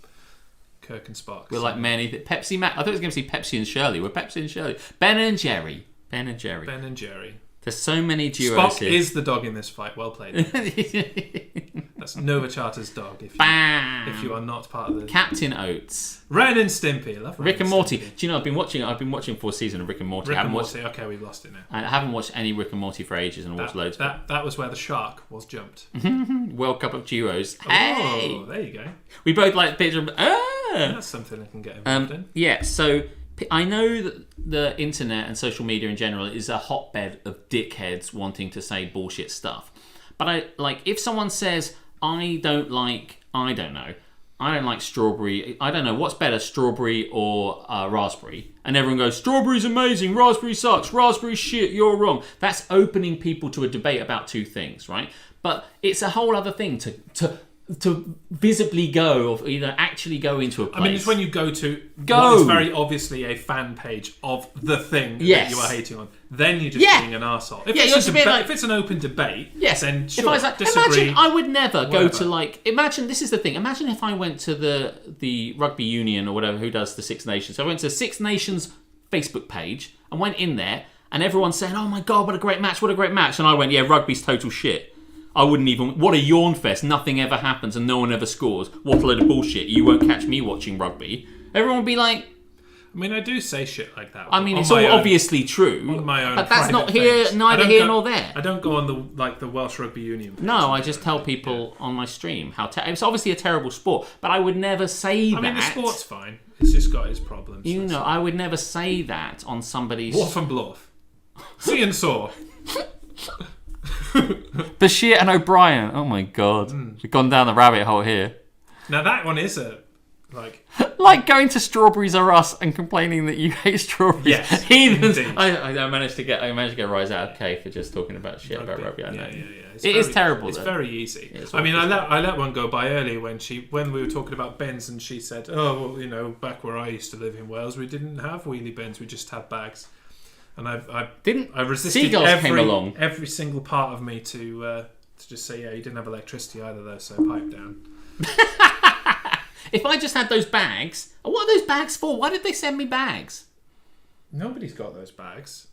Kirk and Spock. We're like many... Pepsi Mac. I thought it was going to say Pepsi and Shirley. We're Pepsi and Shirley. Ben and Jerry. Ben and Jerry. There's so many duos Spock here. is the dog in this fight. Well played. That's Nova Charter's dog. If you are not part of the Captain Oates, Ren and Stimpy. I love Rick and Morty. Do you know I've been watching 4 seasons of Rick and Morty. Okay, we've lost it now. I haven't watched any Rick and Morty for ages and watched loads. That was where the shark was jumped. World Cup of Duos. Hey, there you go. We both like picture. That's something I can get involved in. Yeah, so I know that the internet and social media in general is a hotbed of dickheads wanting to say bullshit stuff. But if someone says, I don't like strawberry, I don't know, what's better, strawberry or raspberry? And everyone goes, strawberry's amazing, raspberry sucks, raspberry shit, you're wrong. That's opening people to a debate about two things, right? But it's a whole other thing to visibly go, or actually go into a place. I mean, it's when you go to what is very obviously a fan page of the thing that you are hating on. Then you're just being an arsehole. If it's an open debate, then sure, if I was disagree. Imagine I would never go to imagine, this is the thing, imagine if I went to the rugby union or whatever, who does the Six Nations. So I went to the Six Nations Facebook page and went in there and everyone's saying, oh my God, what a great match. And I went, yeah, rugby's total shit. I wouldn't even... What a yawn fest. Nothing ever happens and no one ever scores. What a load of bullshit. You won't catch me watching rugby. Everyone would be like... I mean, I do say shit like that. I mean, it's all obviously true. On my own but that's not here, neither here nor there. I don't go on the Welsh Rugby Union page. No, I just tell people on my stream how... it's obviously a terrible sport, but I would never say that. I mean, the sport's fine. It's just got its problems. I would never say that on somebody's... Wharf and Bluff. See and saw. Bashir and O'Brien. Oh my God. We've gone down the rabbit hole here. Now that one is like going to Strawberries R Us and complaining that you hate strawberries. Yes, heathens. I managed to get a rise out of Kay for just talking about shit about rugby. I know. Yeah. It is terrible. It's very easy. I mean, I let one go by earlier when we were talking about bins and she said, "Oh, well, back where I used to live in Wales, we didn't have wheelie bins. We just had bags." And I resisted every single part of me to just say, yeah, you didn't have electricity either, though, so pipe down. If I just had those bags, what are those bags for? Why did they send me bags? Nobody's got those bags.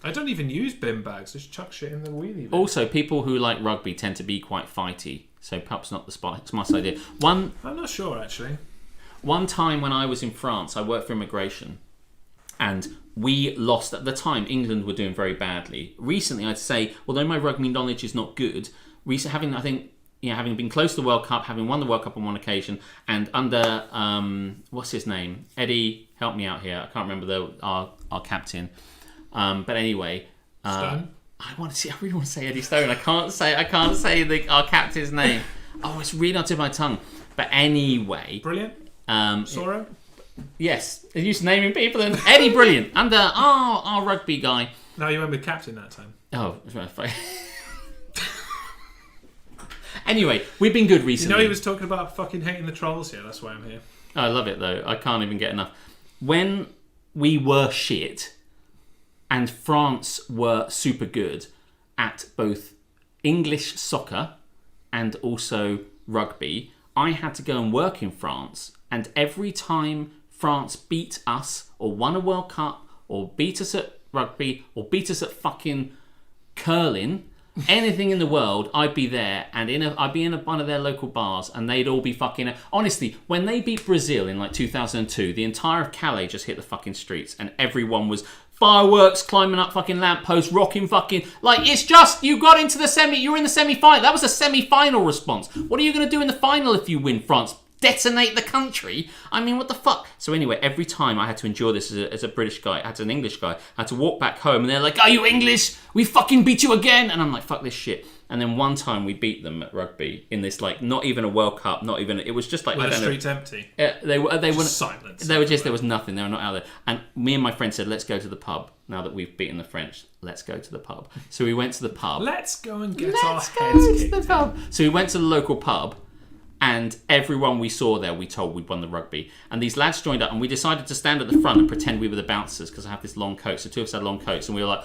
I don't even use bin bags. Just chuck shit in the wheelie bin. Also, people who like rugby tend to be quite fighty, so perhaps not the smart idea. I'm not sure, actually. One time when I was in France, I worked for immigration, and we lost at the time. England were doing very badly. Recently, I'd say, although my rugby knowledge is not good, having been close to the World Cup, having won the World Cup on one occasion, and under what's his name, Eddie, help me out here. I can't remember our captain. But anyway, Stone? I really want to say Eddie Stone. I can't say our captain's name. Oh, it's really on the tip of my tongue. But anyway, Brilliant. Soro? Yes, he's used to naming people. And Eddie Brilliant under our rugby guy. No, you went with captain that time. Oh, right. Anyway, we've been good recently. You know he was talking about fucking hating the trolls here. That's why I'm here. I love it though. I can't even get enough. When we were shit and France were super good at both English soccer and also rugby, I had to go and work in France. And every time France beat us or won a World Cup or beat us at rugby or beat us at fucking curling, anything in the world, I'd be there, and I'd be in one of their local bars, and they'd all be fucking... Honestly, when they beat Brazil in like 2002, the entire of Calais just hit the fucking streets, and everyone was fireworks, climbing up fucking lampposts, rocking fucking... Like, it's just, you got into the you were in the semi-final. That was a semi-final response. What are you going to do in the final if you win, France? Detonate the country? I mean, what the fuck? So anyway, every time I had to endure this as a British guy, as an English guy, I had to walk back home and they're like, are you English? We fucking beat you again. And I'm like, fuck this shit. And then one time we beat them at rugby in this, like, not even a World Cup, not even, it was just like, Were I the don't streets know. empty? They were silence. They were just, there was nothing. They were not out there. And me and my friend said, let's go to the pub. Now that we've beaten the French, let's go to the pub. So we went to the pub. Let's go and get our heads kicked. The pub. So we went to the local pub. And everyone we saw there, we told we'd won the rugby. And these lads joined up, and we decided to stand at the front and pretend we were the bouncers, because I have this long coat. So two of us had long coats, and we were like...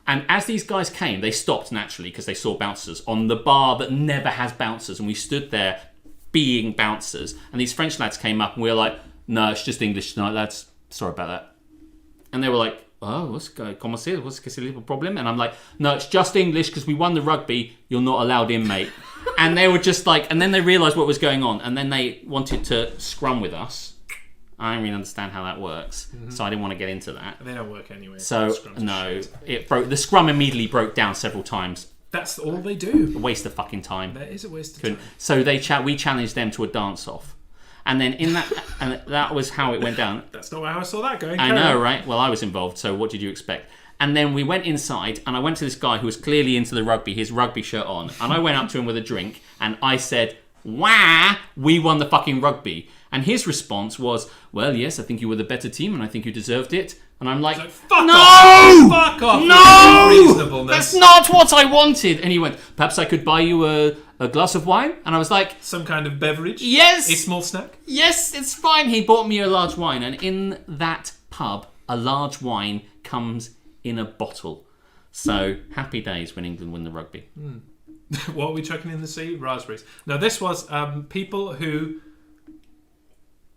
And as these guys came, they stopped naturally, because they saw bouncers on the bar that never has bouncers. And we stood there being bouncers. And these French lads came up, and we were like, no, it's just English tonight, lads. Sorry about that. And they were like, oh, what's the little problem? And I'm like, no, it's just English, because we won the rugby. You're not allowed in, mate. And they were just like, and then they realised what was going on, and then they wanted to scrum with us. I don't really understand how that works, so I didn't want to get into that. They don't work anyway. So no, it broke. The scrum immediately broke down several times. That's all they do. A waste of fucking time. That is a waste of time. So we challenged them to a dance off, and then in that, and that was how it went down. That's not how I saw that going. I know, right? Well, I was involved, so what did you expect? And then we went inside, and I went to this guy who was clearly into the rugby, his rugby shirt on, and I went up to him with a drink, and I said, wah, we won the fucking rugby. And his response was, well, yes, I think you were the better team, and I think you deserved it. And I'm like, fuck no! Off! Fuck off! No! Reasonableness. That's not what I wanted. And he went, perhaps I could buy you a glass of wine? And I was like... Some kind of beverage? Yes! A small snack? Yes, it's fine. He bought me a large wine, and in that pub, a large wine comes in a bottle. So, happy days when England win the rugby. What are we chucking in the sea? Raspberries. Now, this was people who...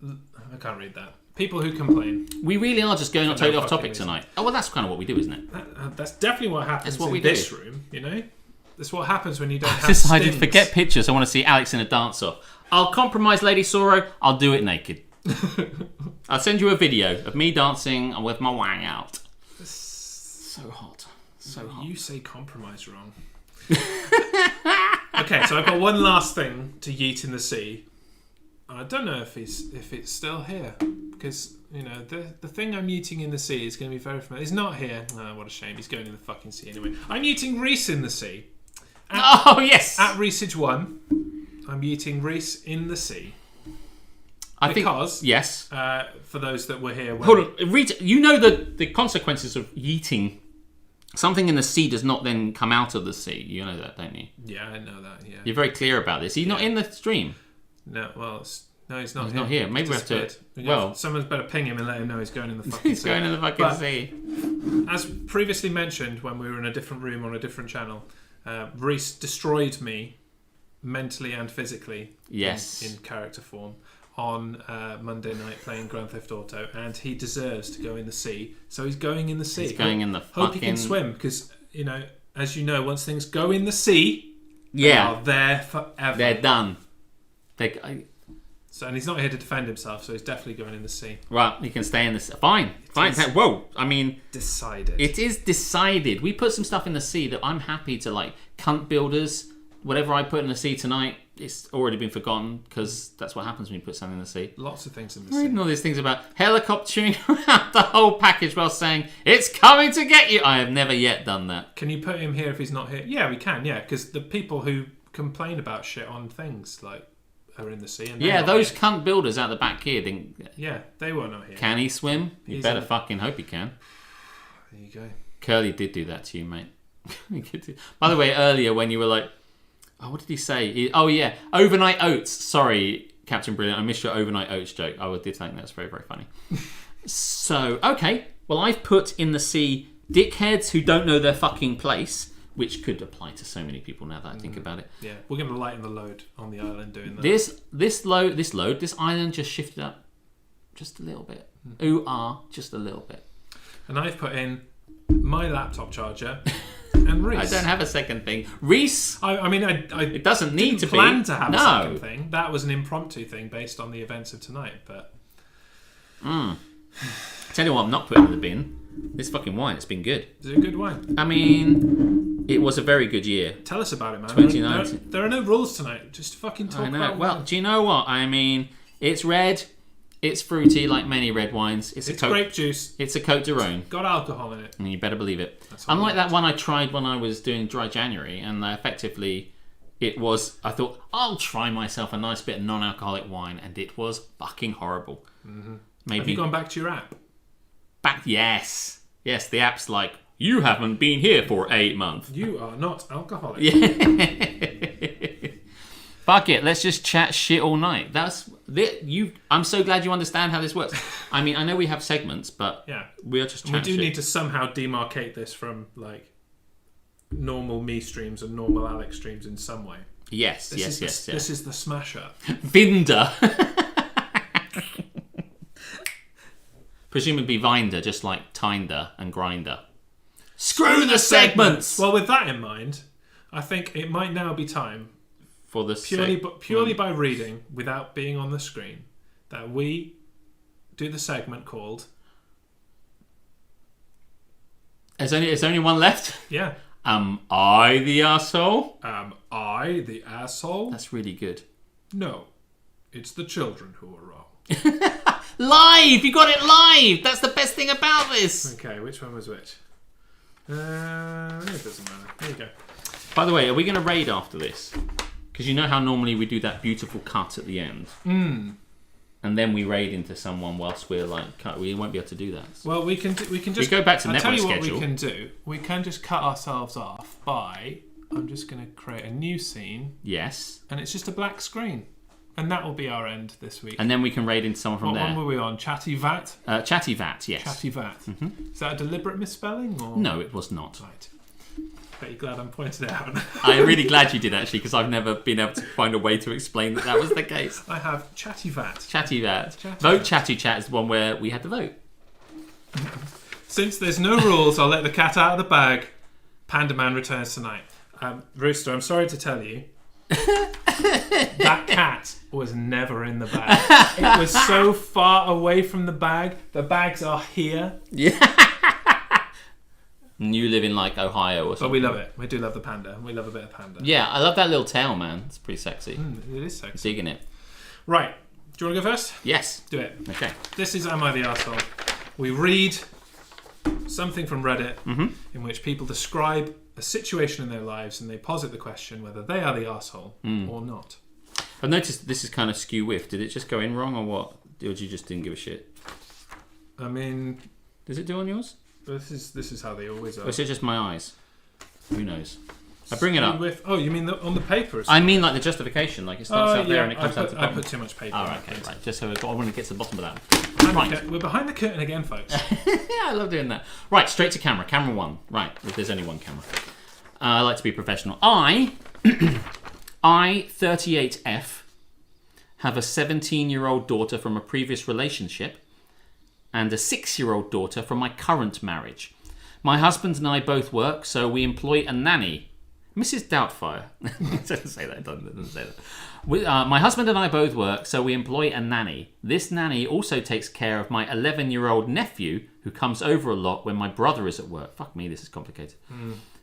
I can't read that. People who complain. We really are just going totally off topic tonight. Oh, well, that's kind of what we do, isn't it? That's definitely what happens in this room, you know? That's what happens when you don't have decided, stings. forget pictures. I want to see Alex in a dance-off. I'll compromise Lady Sorrow. I'll do it naked. I'll send you a video of me dancing with my wang out. So hot. So hot. You say compromise wrong. Okay, so I've got one last thing to yeet in the sea. I don't know if it's still here, because you know the thing I'm yeeting in the sea is going to be very familiar. He's not here. Oh, what a shame. He's going in the fucking sea anyway. I'm yeeting Reese in the sea. Oh yes. At Reeseage 1, I'm yeeting Reese in the sea. Because yes. For those that were here, hold on. Read. You know the consequences of yeeting. Something in the sea does not then come out of the sea. You know that, don't you? Yeah, I know that. Yeah. You're very clear about this. He's not in the stream. No, well, no, he's not. He's not here. Maybe we have to. Well, someone's better ping him and let him know he's going in the fucking he's sea. going in the fucking sea. As previously mentioned, when we were in a different room on a different channel, Reese destroyed me mentally and physically. Yes. In character form on Monday night playing Grand Theft Auto, and he deserves to go in the sea. So he's going in the sea. He's going in the Hope he can swim, because you know, as you know, once things go in the sea, they are there forever. They're done. So, and he's not here to defend himself, so he's definitely going in the sea. Well, he can stay in the sea. Fine. Whoa. I mean... Decided. It is decided. We put some stuff in the sea that I'm happy to, like, cunt builders. Whatever I put in the sea tonight, it's already been forgotten, because that's what happens when you put something in the sea. Lots of things in the I'm sea. reading all these things about helicoptering around the whole package while saying, it's coming to get you. I have never yet done that. Can you put him here if he's not here? Yeah, we can, yeah, because the people who complain about shit on things, like, are in the sea. And those cunt builders out the back here think... Yeah, they were not here. Can he swim? You better fucking hope he can. There you go. Curly did do that to you, mate. By the way, earlier when you were like... Oh, what did he say? Overnight oats. Sorry, Captain Brilliant. I missed your overnight oats joke. I did think that's very, very funny. So, okay. Well, I've put in the sea dickheads who don't know their fucking place, which could apply to so many people now that I think about it. Yeah, we're going to lighten the load on the island doing that. This island just shifted up just a little bit. Just a little bit. And I've put in my laptop charger and Reese. I don't have a second thing. Reese. I mean, it doesn't need to plan to have a second thing. That was an impromptu thing based on the events of tonight. But tell you what, I'm not putting in the bin. This fucking wine, it's been good. Is it a good wine? I mean, it was a very good year. Tell us about it, man. 2019. There are no rules tonight. Just fucking talk about it. Well, do you know what? I mean, it's red. It's fruity, like many red wines. It's grape juice. It's a Côte de Rhône. Got alcohol in it. And you better believe it. Unlike that one I tried when I was doing Dry January, and effectively, it was... I thought, I'll try myself a nice bit of non-alcoholic wine, and it was fucking horrible. Mm-hmm. Maybe. Have you gone back to your app? Yes, the app's like, you haven't been here for 8 months. You are not alcoholic. Yeah. Fuck it, let's just chat shit all night. I'm so glad you understand how this works. I mean, I know we have segments, but yeah, we're just chatting. We do need to somehow demarcate this from like normal me streams and normal Alex streams in some way. Yes. This is the smasher. Vinder. Presumably Vinder, just like Tinder and Grinder. Screw the segments! Well, with that in mind, I think it might now be time for the purely by reading, without being on the screen, that we do the segment called... There's only one left? Yeah. Am I the arsehole? Am I the asshole? That's really good. No. It's the children who are wrong. Live! You got it live! That's the best thing about this! Okay, which one was which? It doesn't matter. There you go. By the way, are we going to raid after this? Because you know how normally we do that beautiful cut at the end? And then we raid into someone whilst we're like... We won't be able to do that. Well, we can just... We go back to network schedule. I'll tell you what we can do. We can just cut ourselves off by... I'm just going to create a new scene. Yes. And it's just a black screen. And that will be our end this week. And then we can raid into someone from there. What one were we on? Chatty Vat? Chatty Vat, yes. Chatty Vat. Mm-hmm. Is that a deliberate misspelling? Or? No, it was not. Right. Bet you're glad I'm pointing it out. I'm really glad you did, actually, because I've never been able to find a way to explain that was the case. I have Chatty Vat. Chatty Vat. Vote Chatty Chat is the one where we had to vote. Since there's no rules, I'll let the cat out of the bag. Panda Man returns tonight. Rooster, I'm sorry to tell you, that cat was never in the bag. It was so far away from the bag. The bags are here. Yeah. You live in like Ohio or something. But we love it. We do love the panda. We love a bit of panda. Yeah, I love that little tail, man. It's pretty sexy. It is sexy. Digging it. Right. Do you want to go first? Yes. Do it. Okay. This is Am I the Arsehole? We read something from Reddit in which people describe a situation in their lives and they posit the question whether they are the arsehole or not. I've noticed this is kind of skew-whiff. Did it just go in wrong or what? Or you just didn't give a shit? I mean... Does it do on yours? This is how they always are. Or is it just my eyes? Who knows? I bring it up. Oh, you mean on the paper? I mean like the justification. Like it starts out there and it comes out to the bottom. I put too much paper. Oh, okay, right. Just so I want to get to the bottom of that. Right. We're behind the curtain again, folks. Yeah, I love doing that. Right, straight to camera. Camera one. Right, if there's only one camera. I like to be professional. I 38F, have a 17-year-old daughter from a previous relationship and a 6-year-old daughter from my current marriage. My husband and I both work, so we employ a nanny. Mrs. Doubtfire. It doesn't say that. It doesn't say that. My husband and I both work, so we employ a nanny. This nanny also takes care of my 11-year-old nephew, who comes over a lot when my brother is at work. Fuck me, this is complicated.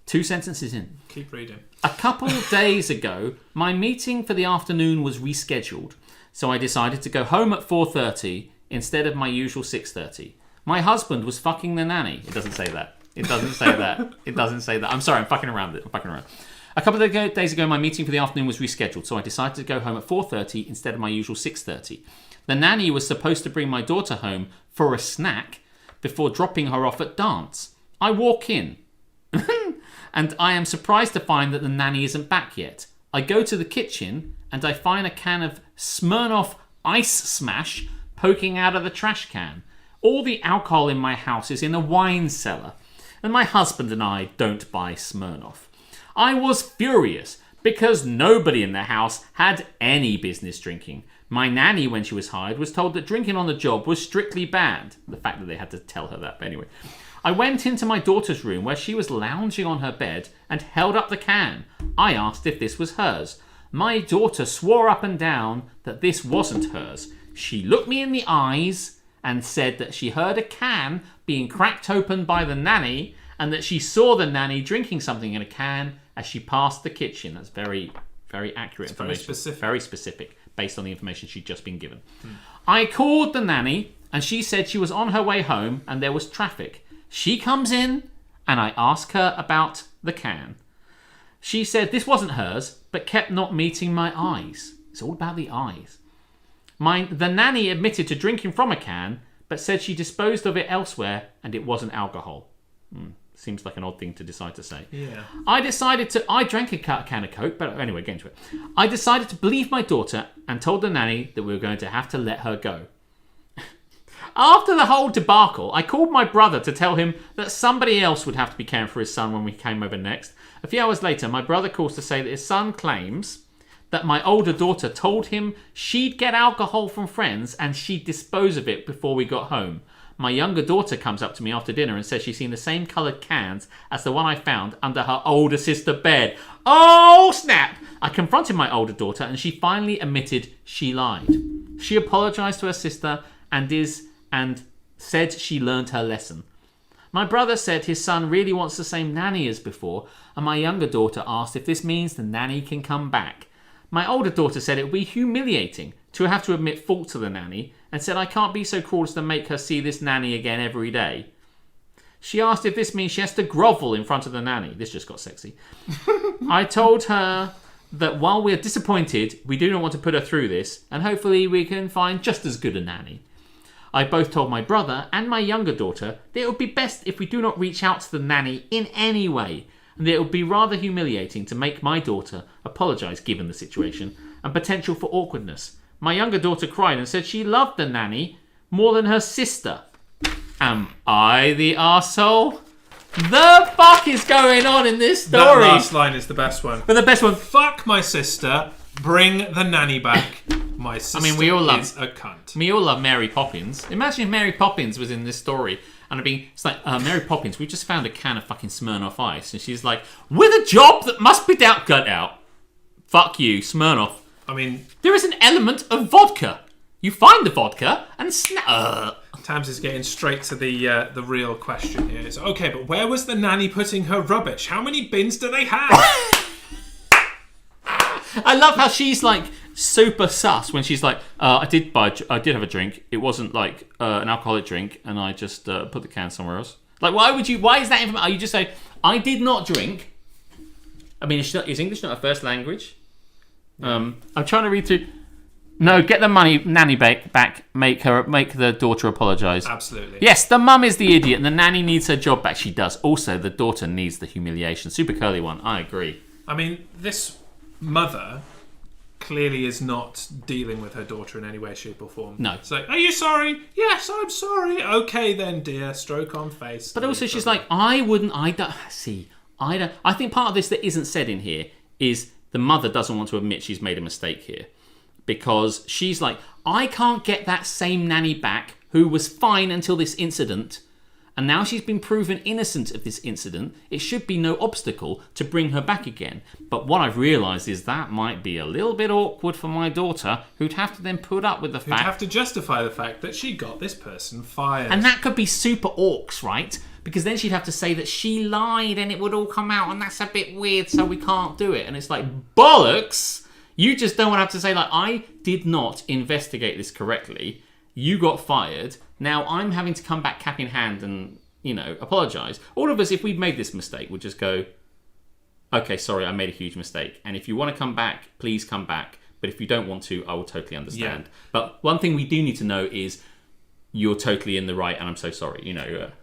2 sentences in. Keep reading. A couple days ago, my meeting for the afternoon was rescheduled, so I decided to go home at 4:30 instead of my usual 6:30. My husband was fucking the nanny. It doesn't say that. It doesn't say that. It doesn't say that. I'm sorry, I'm fucking around. A couple of days ago, my meeting for the afternoon was rescheduled, so I decided to go home at 4:30 instead of my usual 6:30. The nanny was supposed to bring my daughter home for a snack before dropping her off at dance. I walk in, and I am surprised to find that the nanny isn't back yet. I go to the kitchen, and I find a can of Smirnoff Ice Smash poking out of the trash can. All the alcohol in my house is in a wine cellar, and my husband and I don't buy Smirnoff. I was furious because nobody in the house had any business drinking. My nanny, when she was hired, was told that drinking on the job was strictly banned. The fact that they had to tell her that, but anyway. I went into my daughter's room where she was lounging on her bed and held up the can. I asked if this was hers. My daughter swore up and down that this wasn't hers. She looked me in the eyes and said that she heard a can being cracked open by the nanny and that she saw the nanny drinking something in a can as she passed the kitchen. That's very, very accurate information. Very specific, based on the information she'd just been given. I called the nanny and she said she was on her way home and there was traffic. She comes in and I ask her about the can. She said this wasn't hers, but kept not meeting my eyes. It's all about the eyes. The nanny admitted to drinking from a can, but said she disposed of it elsewhere and it wasn't alcohol. Seems like an odd thing to decide to say. Yeah. I drank a can of Coke, but anyway, get into it. I decided to believe my daughter and told the nanny that we were going to have to let her go. After the whole debacle, I called my brother to tell him that somebody else would have to be caring for his son when we came over next. A few hours later, my brother calls to say that his son claims that my older daughter told him she'd get alcohol from friends and she'd dispose of it before we got home. My younger daughter comes up to me after dinner and says she's seen the same coloured cans as the one I found under her older sister's bed. Oh, snap! I confronted my older daughter and she finally admitted she lied. She apologised to her sister and said she learned her lesson. My brother said his son really wants the same nanny as before, and my younger daughter asked if this means the nanny can come back. My older daughter said it would be humiliating to have to admit fault to the nanny and said I can't be so cruel as to make her see this nanny again every day. She asked if this means she has to grovel in front of the nanny. This just got sexy. I told her that while we're disappointed, we do not want to put her through this and hopefully we can find just as good a nanny. I both told my brother and my younger daughter that it would be best if we do not reach out to the nanny in any way, and that it would be rather humiliating to make my daughter apologise given the situation and potential for awkwardness. My younger daughter cried and said she loved the nanny more than her sister. Am I the arsehole? The fuck is going on in this story? That last line is the best one. But the best one. Fuck my sister. Bring the nanny back. My sister we all is a cunt. We all love Mary Poppins. Imagine if Mary Poppins was in this story and it's like, Mary Poppins, we just found a can of fucking Smirnoff Ice. And she's like, with a job that must be cut out. Fuck you, Smirnoff. I mean, there is an element of vodka. You find the vodka and Tams is getting straight to the real question here. It's okay, but where was the nanny putting her rubbish? How many bins do they have? I love how she's like super sus when she's like, I did have a drink. It wasn't like an alcoholic drink, and I just put the can somewhere else. Like, why is that information? You just say, I did not drink. I mean, is English not a first language? I'm trying to read through. No, get the nanny back. Make the daughter apologise. Absolutely. Yes, the mum is the idiot, and the nanny needs her job back. She does. Also, the daughter needs the humiliation. Super curly one. I agree. I mean, this mother clearly is not dealing with her daughter in any way, shape, or form. No. It's like, are you sorry? Yes, I'm sorry. Okay, then, dear. Stroke on face. But also, she's like, I think part of this that isn't said in here is the mother doesn't want to admit she's made a mistake here. Because she's like, I can't get that same nanny back who was fine until this incident and now she's been proven innocent of this incident, it should be no obstacle to bring her back again. But what I've realised is that might be a little bit awkward for my daughter, who'd have to then put up with the fact... Who'd have to justify the fact that she got this person fired. And that could be super orcs, right? Because then she'd have to say that she lied and it would all come out, and that's a bit weird, so we can't do it. And it's like, bollocks! You just don't want to have to say, like, I did not investigate this correctly. You got fired. Now I'm having to come back cap in hand and, apologise. All of us, if we'd made this mistake, would just go, okay, sorry, I made a huge mistake. And if you want to come back, please come back. But if you don't want to, I will totally understand. Yeah. But one thing we do need to know is you're totally in the right and I'm so sorry.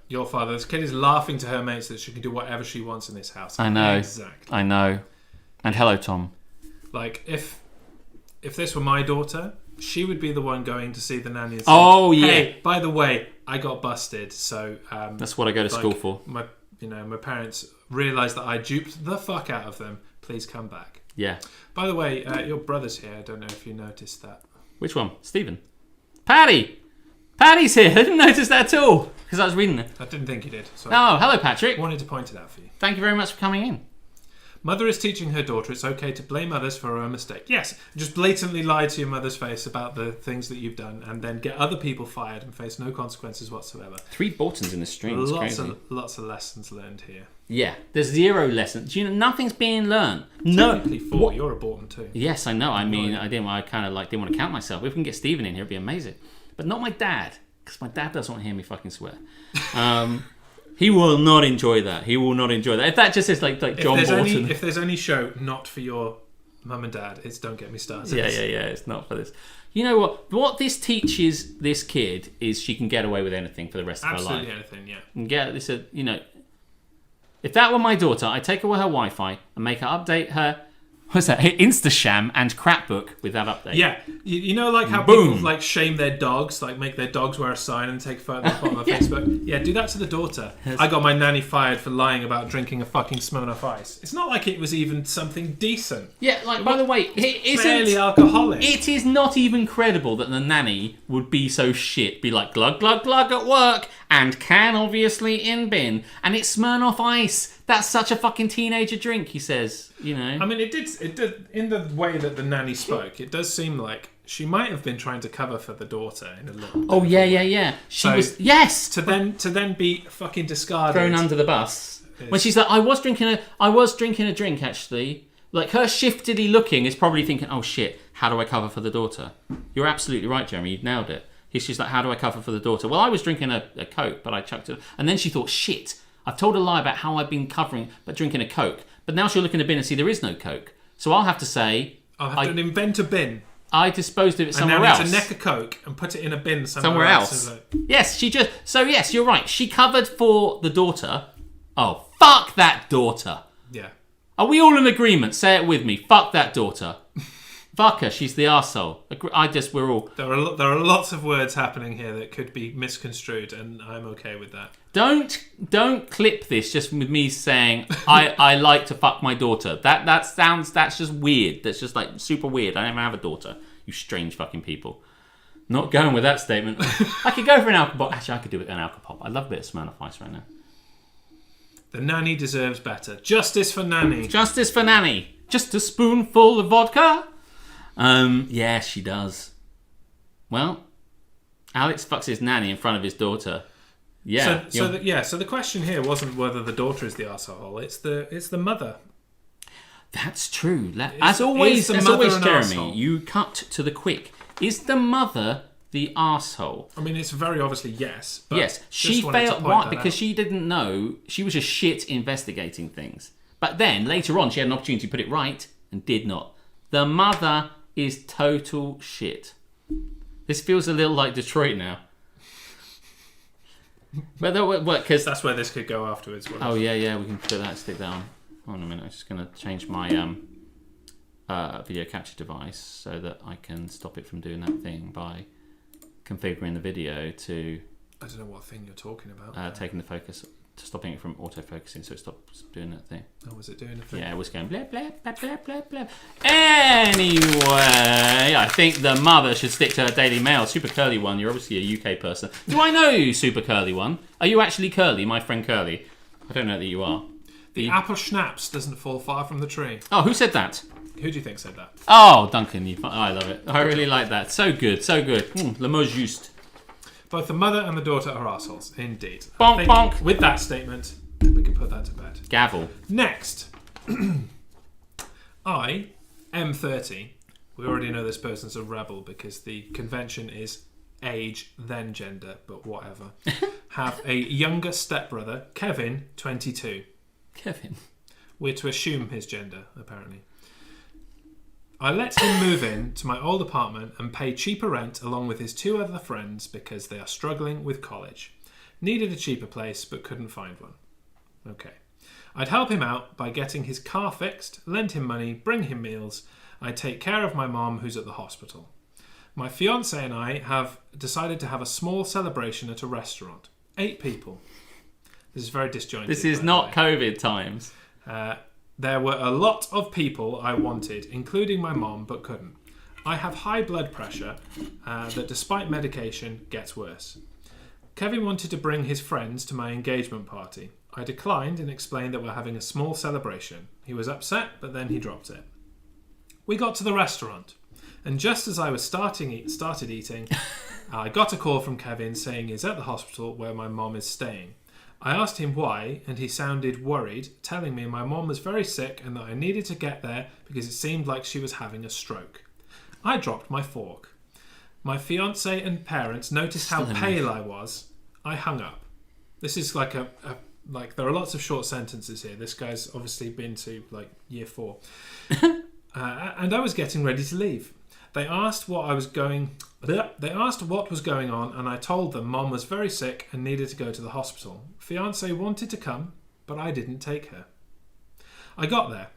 Your father, this kid is laughing to her mates that she can do whatever she wants in this house. I know. Exactly. I know. And hello, Tom. Like, if this were my daughter... she would be the one going to see the nanny and say, hey, by the way, I got busted, so... that's what I go to school for. My parents realised that I duped the fuck out of them. Please come back. Yeah. By the way, your brother's here. I don't know if you noticed that. Which one? Stephen? Paddy! Paddy's here! I didn't notice that at all, because I was reading it. I didn't think you did. So oh, hello, Patrick. I wanted to point it out for you. Thank you very much for coming in. Mother is teaching her daughter it's okay to blame others for her own mistake. Yes, just blatantly lie to your mother's face about the things that you've done and then get other people fired and face no consequences whatsoever. 3 Bortons in the stream. Lots of lessons learned here. Yeah, there's 0 lessons. Nothing's being learned. Technically 4. You're a Borton too. Yes, I know. I mean, I didn't want to count myself. If we can get Stephen in here, it'd be amazing. But not my dad, because my dad doesn't want to hear me fucking swear. He will not enjoy that. If that just is like John Borton. If there's any show not for your mum and dad, it's Don't Get Me Started. Yeah. It's not for this. You know what? What this teaches this kid is she can get away with anything for the rest of her life. Absolutely anything, yeah. And get this, if that were my daughter, I'd take away her Wi-Fi and make her update her... what's that? Instasham and Crapbook with that update. Yeah, you know, like how people like shame their dogs, like make their dogs wear a sign and take photos of them on Facebook. Yeah, do that to the daughter. I got my nanny fired for lying about drinking a fucking Smirnoff Ice. It's not like it was even something decent. Yeah, like by the way, it isn't fairly alcoholic. It is not even credible that the nanny would be so shit. Be like glug glug glug at work and can obviously in bin, and it's Smirnoff Ice. That's such a fucking teenager drink, he says. I mean, it did. In the way that the nanny spoke, it does seem like she might have been trying to cover for the daughter in a little. Oh yeah. She was yes. To then be fucking discarded, thrown under the bus. When she's like, I was drinking a drink actually. Like her shiftily looking is probably thinking, oh shit, how do I cover for the daughter? You're absolutely right, Jeremy. You've nailed it. She's like, how do I cover for the daughter? Well, I was drinking a Coke, but I chucked it, and then she thought, shit. I've told a lie about how I've been covering but drinking a Coke. But now she'll look in a bin and see there is no Coke. So I'll have to say... I'll have to invent a bin. I disposed of it somewhere else. And now need to neck a Coke and put it in a bin somewhere else. Yes, So yes, you're right. She covered for the daughter. Oh, fuck that daughter. Yeah. Are we all in agreement? Say it with me. Fuck that daughter. Fuck her. She's the arsehole. We're all... There are lots of words happening here that could be misconstrued, and I'm okay with that. Don't clip this just with me saying I like to fuck my daughter. That's just weird. That's just like super weird. I never have a daughter. You strange fucking people. Not going with that statement. I could go for an alcohol. Actually, I could do it an alcohol. I love a bit of Smirnoff Ice right now. The nanny deserves better. Justice for nanny. Justice for nanny. Just a spoonful of vodka. Yeah, she does. Well, Alex fucks his nanny in front of his daughter. Yeah. So the question here wasn't whether the daughter is the arsehole. It's the mother. That's true. As always, Jeremy, arsehole? You cut to the quick. Is the mother the arsehole? I mean, it's very obviously yes. But yes, she failed. Why? Because she didn't know. She was a shit investigating things. But then later on, she had an opportunity to put it right and did not. The mother is total shit. This feels a little like Detroit now. But because that's where this could go afterwards. Oh yeah, we can put that. Stick that on. Hold on a minute. I'm just going to change my video capture device so that I can stop it from doing that thing by configuring the video to. I don't know what thing you're talking about. Taking the focus stopping it from autofocusing, so it stopped doing that thing. Oh, was it doing a thing? Yeah, it was going blah, blah, blah, blah, blah, blah. Anyway, I think the mother should stick to her Daily Mail. Super Curly One, you're obviously a UK person. Do I know you, Super Curly One? Are you actually Curly, my friend Curly? I don't know that you are. The apple schnapps doesn't fall far from the tree. Oh, who said that? Who do you think said that? Oh, Duncan, I love it. I really like that. So good, so good. Le mot juste. Both the mother and the daughter are assholes, indeed. Bonk, bonk. With that statement, we can put that to bed. Gavel. Next. I, M30, we already know this person's a rebel because the convention is age, then gender, but whatever. Have a younger stepbrother, Kevin, 22. Kevin. We're to assume his gender, apparently. I let him move in to my old apartment and pay cheaper rent along with his 2 other friends because they are struggling with college. Needed a cheaper place but couldn't find one. Okay. I'd help him out by getting his car fixed, lend him money, bring him meals. I'd take care of my mom who's at the hospital. My fiancé and I have decided to have a small celebration at a restaurant. 8 people. This is very disjointed. This is not COVID times. There were a lot of people I wanted, including my mom, but couldn't. I have high blood pressure that, despite medication, gets worse. Kevin wanted to bring his friends to my engagement party. I declined and explained that we're having a small celebration. He was upset, but then he dropped it. We got to the restaurant, and just as I was started eating, I got a call from Kevin saying he's at the hospital where my mom is staying. I asked him why, and he sounded worried, telling me my mom was very sick and that I needed to get there because it seemed like she was having a stroke. I dropped my fork. My fiancé and parents noticed how pale I was. I hung up. This is like like there are lots of short sentences here. This guy's obviously been to like year 4. And I was getting ready to leave. They asked what was going on, and I told them Mom was very sick and needed to go to the hospital. Fiancé wanted to come, but I didn't take her. I got there.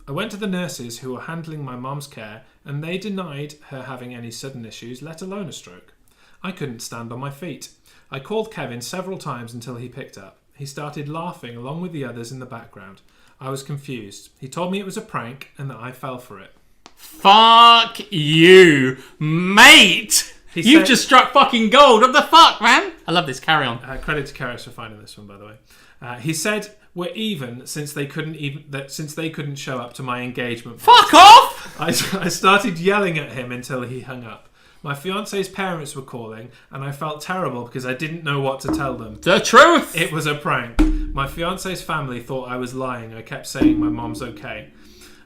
I went to the nurses who were handling my mom's care, and they denied her having any sudden issues, let alone a stroke. I couldn't stand on my feet. I called Kevin several times until he picked up. He started laughing along with the others in the background. I was confused. He told me it was a prank and that I fell for it. Fuck you, mate! You've just struck fucking gold. What the fuck, man? I love this. Carry on. Credit to Karis for finding this one, by the way. He said we're even since they couldn't show up to my engagement. Fuck off! I started yelling at him until he hung up. My fiance's parents were calling, and I felt terrible because I didn't know what to tell them. The truth! It was a prank. My fiance's family thought I was lying. I kept saying my mom's okay.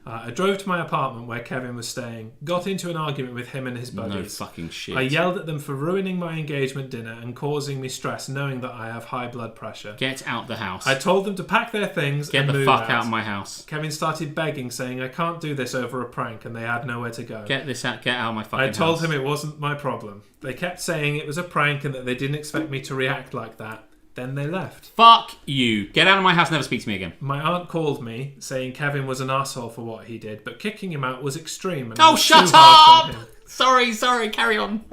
I drove to my apartment where Kevin was staying, got into an argument with him and his buddies. No fucking shit. I yelled at them for ruining my engagement dinner and causing me stress knowing that I have high blood pressure. Get out the house. I told them to pack their things and move out. Get the fuck out of my house. Kevin started begging, saying I can't do this over a prank, and they had nowhere to go. Get out of my fucking house. I told him it wasn't my problem. They kept saying it was a prank and that they didn't expect me to react like that. Then they left. Fuck you. Get out of my house, never speak to me again. My aunt called me, saying Kevin was an arsehole for what he did, but kicking him out was extreme. And shut up! Sorry, carry on.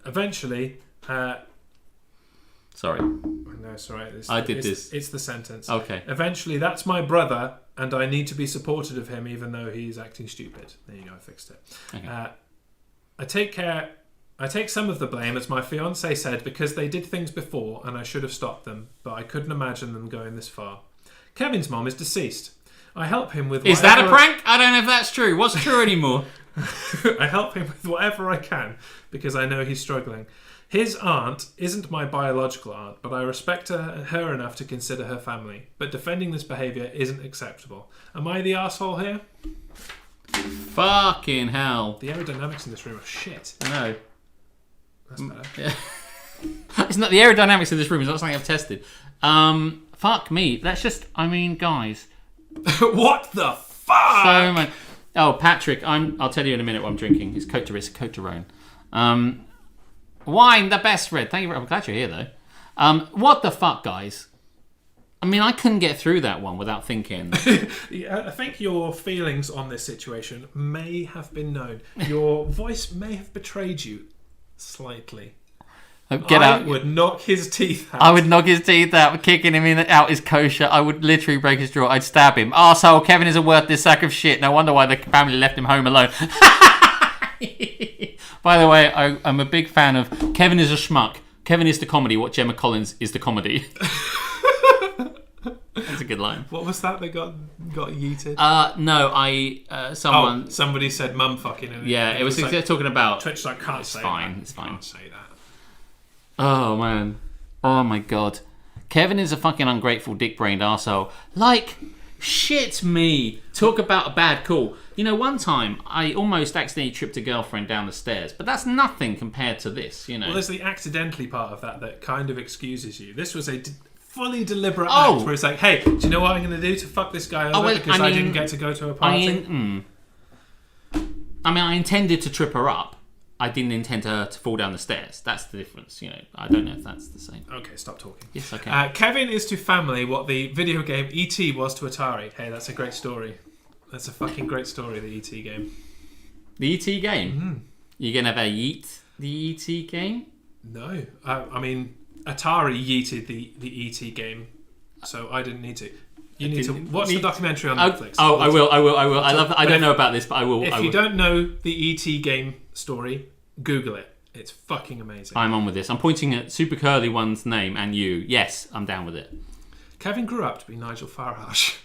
Eventually... Sorry. No, it's all right. It's the sentence. Okay. Eventually, that's my brother, and I need to be supportive of him, even though he's acting stupid. There you go, I fixed it. Okay. I take some of the blame, as my fiancé said, because they did things before and I should have stopped them, but I couldn't imagine them going this far. Kevin's mom is deceased. I help him with... Is that a prank? I don't know if that's true. What's true anymore? I help him with whatever I can because I know he's struggling. His aunt isn't my biological aunt, but I respect her enough to consider her family. But defending this behaviour isn't acceptable. Am I the arsehole here? Fucking hell. The aerodynamics in this room are shit. I know. That's better. Yeah. It's not the aerodynamics of this room is not something I've tested. Fuck me. Let's just. I mean, guys. What the fuck? So much. Oh, Patrick. I'll tell you in a minute what I'm drinking. It's Cote d'Ivoire. Wine, the best red. Thank you. I'm glad you're here though. What the fuck, guys? I mean, I couldn't get through that one without thinking. I think your feelings on this situation may have been known. Your voice may have betrayed you. Slightly. Get out. I would knock his teeth out. I would knock his teeth out, kicking him out his kosher. I would literally break his jaw. I'd stab him. Arsehole, Kevin is a worthless sack of shit. No wonder why the family left him home alone. By the way, I'm a big fan of Kevin is a schmuck. Kevin is the comedy what Gemma Collins is the comedy. That's a good line. What was that got yeeted? No, someone... somebody said mum fucking. Yeah, it was like, talking about... Twitch like, can't say fine, that. It's fine. Can't say that. Oh, man. Oh, my God. Kevin is a fucking ungrateful, dick-brained arsehole. Like, shit me. Talk about a bad call. You know, one time, I almost accidentally tripped a girlfriend down the stairs, but that's nothing compared to this, you know. Well, there's the accidentally part of that kind of excuses you. This was a fully deliberate act where it's like, hey, do you know what I'm going to do to fuck this guy over because I didn't get to go to a party? I intended to trip her up. I didn't intend her to fall down the stairs. That's the difference, you know. I don't know if that's the same. Okay, stop talking. Yes, okay. Kevin is to family what the video game E.T. was to Atari. Hey, that's a great story. That's a fucking great story, the E.T. game. The E.T. game? Mm-hmm. You're going to have a yeet the E.T. game? No. I mean, Atari yeeted the E.T. game, so I didn't need to. You need to watch the documentary on Netflix. Oh, I will. I don't know about this, but I will. If you don't know the E.T. game story, Google it. It's fucking amazing. I'm on with this. I'm pointing at Super Curly One's name and you. Yes, I'm down with it. Kevin grew up to be Nigel Farage.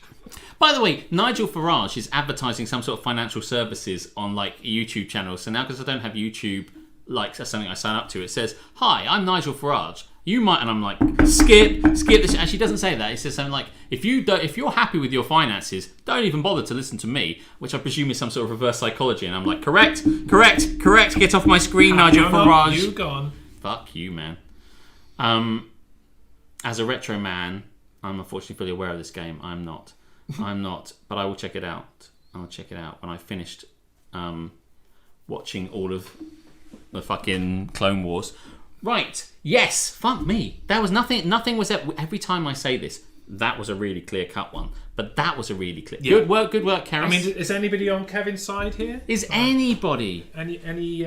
By the way, Nigel Farage is advertising some sort of financial services on like a YouTube channel. So now, because I don't have YouTube, like that's something I sign up to, it says, "Hi, I'm Nigel Farage. You might," and I'm like, skip this. Actually, doesn't say that. It says something like, if you're happy with your finances, don't even bother to listen to me, which I presume is some sort of reverse psychology. And I'm like, correct. Get off my screen, Nigel Farage. You gone? Fuck you, man. As a retro man, I'm unfortunately fully aware of this game. I'm not, but I will check it out. I'll check it out when I finished watching all of the fucking Clone Wars. Right. Yes. Fuck me. That was nothing. Nothing was every time I say this. That was a really clear cut one. But that was a really clear. Yeah. Good work, Karis. I mean, is anybody on Kevin's side here? Is anybody? Any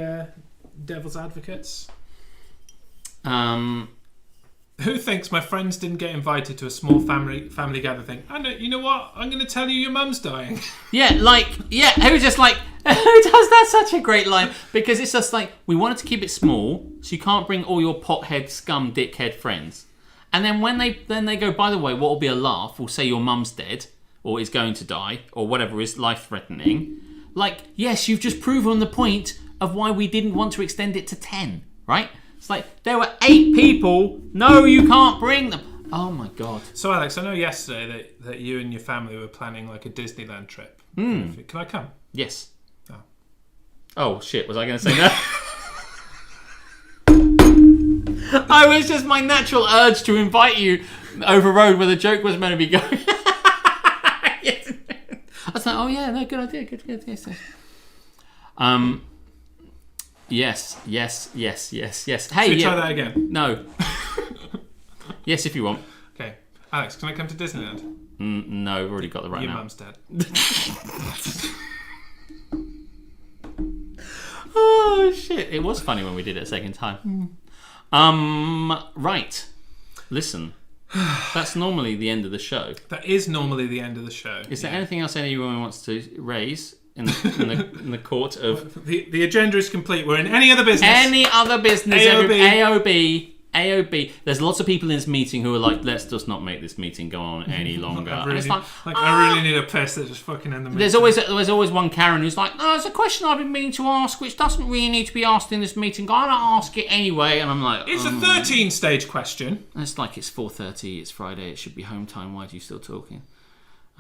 devil's advocates? Who thinks my friends didn't get invited to a small family gathering thing? I know. You know what? I'm going to tell you your mum's dying. Yeah. Who was just like. Who does that? Such a great line, because it's just like, we wanted to keep it small so you can't bring all your pothead scum dickhead friends, and then when they go, by the way, what will be a laugh, we'll say your mum's dead or is going to die or whatever is life threatening. Like, yes, you've just proven the point of why we didn't want to extend it to 10, right? It's like, there were 8 people. No, you can't bring them. Oh my god. So Alex, I know yesterday that you and your family were planning like a Disneyland trip. Can I come? Yes. Oh shit, was I going to say no? I was just, my natural urge to invite you overrode where the joke was meant to be going. Yes. I was like, oh yeah, no, good idea, good, yes. Yes. Hey, should we try that again? No. Yes, if you want. Okay. Alex, can I come to Disneyland? No, we've already got the right Your now. mum's dead. Oh shit! It was funny when we did it a second time. Right. Listen, that's normally the end of the show. That is normally the end of the show. Is there anything else anyone wants to raise in the court of the agenda is complete? We're in any other business. Any other business? AOB. AOB. There's lots of people in this meeting who are like, let's just not make this meeting go on any longer. I really need a piss that just fucking end the meeting. There's always one Karen who's like, no, it's a question I've been meaning to ask, which doesn't really need to be asked in this meeting. I'm gonna ask it anyway. And I'm like, it's a 13-stage question. And it's like, it's 4:30. It's Friday. It should be home time. Why are you still talking?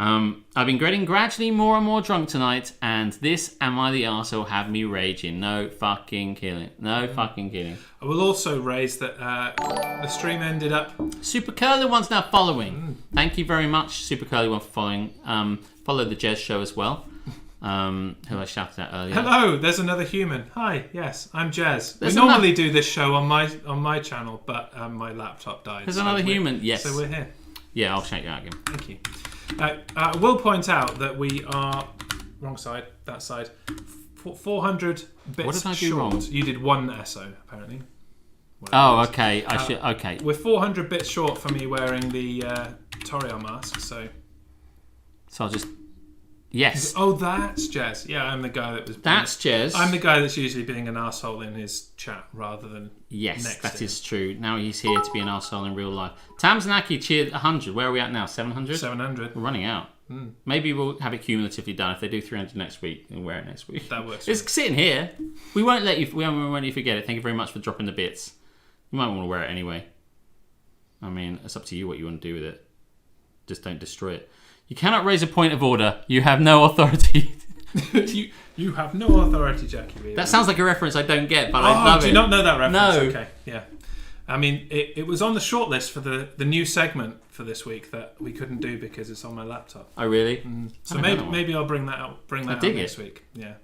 I've been getting gradually more and more drunk tonight, and this Am I the Arsehole have me raging. No fucking kidding. I will also raise that the stream ended up... Super Curly One's now following. Thank you very much, Super Curly One, for following. Follow the Jez Show as well, who I shouted at earlier. Hello, there's another human. Hi, yes, I'm Jez. We normally do this show on my channel, but my laptop died. There's another human, yes. So we're here. Yeah, I'll shout you out again. Thank you. I will point out that we are wrong side, that side. 400 bits what did I do short. wrong? You did one SO apparently. Oh, okay. I should. Okay. We're 400 bits short for me wearing the Toriel mask, so I'll just. Yes. Oh, that's Jez. Yeah, I'm the guy that was. That's Jez. I'm the guy that's usually being an arsehole in his chat rather than. Yes, next that to is true. Now he's here to be an arsehole in real life. Tamsanaki cheered 100. Where are we at now? 700? 700. We're running out. Maybe we'll have it cumulatively done. If they do 300 next week, and wear it next week. That works. It's sitting here. We won't let you. We won't let you forget it. Thank you very much for dropping the bits. You might want to wear it anyway. I mean, it's up to you what you want to do with it. Just don't destroy it. You cannot raise a point of order. You have no authority. you have no authority, Jackie Weaver. That sounds like a reference I don't get, but I love it. Do you not know that reference? No. Okay, yeah. I mean, it was on the shortlist for the new segment for this week that we couldn't do because it's on my laptop. Oh, really? So maybe I'll bring that out. Bring that out next week. Yeah.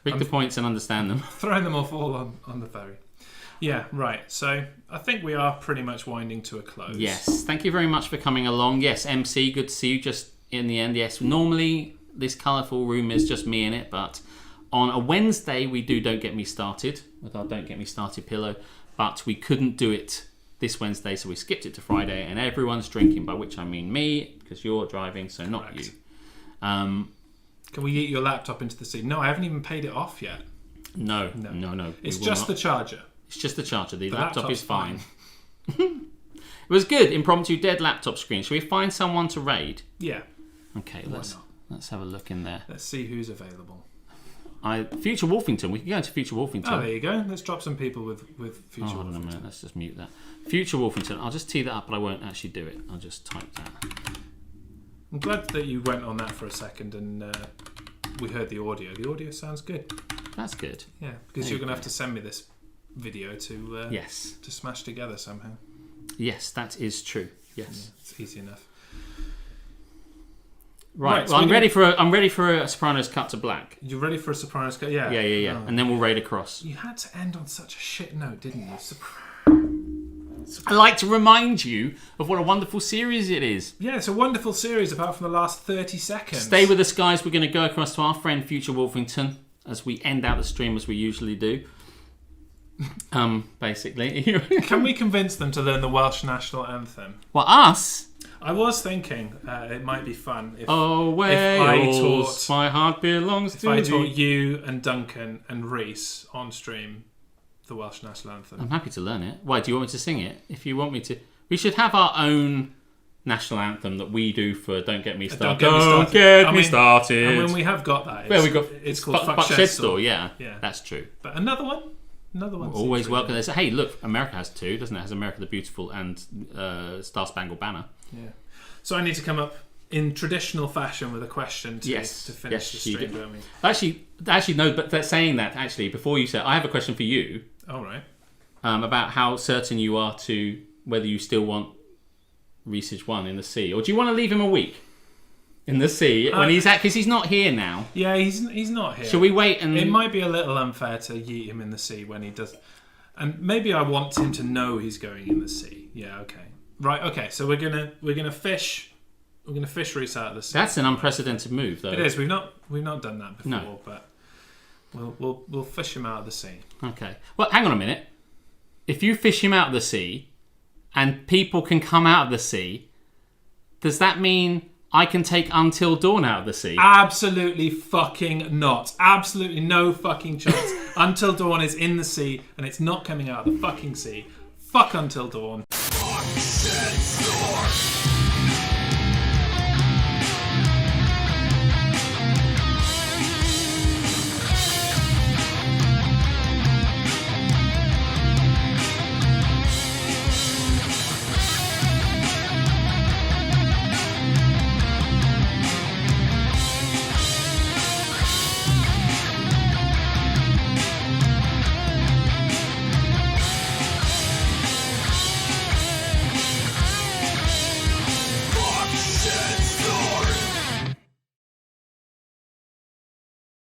Read the points and understand them. Throwing them off all on the ferry. Yeah, right. So I think we are pretty much winding to a close. Yes. Thank you very much for coming along. Yes, MC, good to see you just in the end. Yes, normally this colourful room is just me in it, but on a Wednesday we do Don't Get Me Started with our Don't Get Me Started pillow, but we couldn't do it this Wednesday, so we skipped it to Friday, and everyone's drinking, by which I mean me, because you're driving, so not Correct. you. Can we get your laptop into the sea? No, I haven't even paid it off yet. No. It's just the charger. It's just the charger. The laptop laptop's is fine. It was good. Impromptu dead laptop screen. Shall we find someone to raid? Yeah. Okay, not? let's have a look in there. Let's see who's available. Future Wolfington. We can go into Future Wolfington. Oh, there you go. Let's drop some people with Future Hold on a Wolfington. minute. Let's just mute that. Future Wolfington. I'll just tee that up, but I won't actually do it. I'll just type that. I'm glad that you went on that for a second and we heard the audio. The audio sounds good. That's good. Yeah, because you're going to have to send me this video to Yes. smash together somehow. Yes, that is true. Yes. Yeah, it's easy enough. Right. so Well, I'm ready for a Sopranos cut to black. You ready for a Sopranos cut? Yeah. Yeah. Oh. And then we'll raid across. You had to end on such a shit note, didn't you? I like to remind you of what a wonderful series it is. Yeah, it's a wonderful series apart from the last 30 seconds. Stay with us, guys. We're going to go across to our friend Future Wolfington as we end out the stream as we usually do. Basically. Can we convince them to learn the Welsh national anthem? Well, us? I was thinking it might be fun if Wales, my heart belongs to I thee. taught you and Duncan and Reese on stream the Welsh national anthem. I'm happy to learn it. Why, do you want me to sing it? If you want me to. We should have our own national anthem that we do for Don't Get Me Started. Don't Get Me Started. And when we have got that, it's called Fuck Shed Store. Yeah, that's true. But another one? Another one. Always welcome. They say, hey, look, America has two, doesn't it? It has America the Beautiful and Star Spangled Banner. Yeah. So I need to come up in traditional fashion with a question to finish the stream, you don't we? Actually, no, but saying that, actually, before you say, I have a question for you. All right. About how certain you are to whether you still want Research 1 in the sea, or do you want to leave him a week in the sea when he's because he's not here now? Yeah, he's not here. Shall we wait and? It might be a little unfair to yeet him in the sea when he does, and maybe I want him to know he's going in the sea. Yeah, okay, right, okay. So we're gonna fish. We're gonna fish Reese out of the sea. That's an unprecedented move, though. It is. We've not done that before, No. but we'll fish him out of the sea. Okay. Well, hang on a minute. If you fish him out of the sea, and people can come out of the sea, does that mean I can take Until Dawn out of the sea? Absolutely fucking not. Absolutely no fucking chance. Until Dawn is in the sea, and it's not coming out of the fucking sea. Fuck Until Dawn.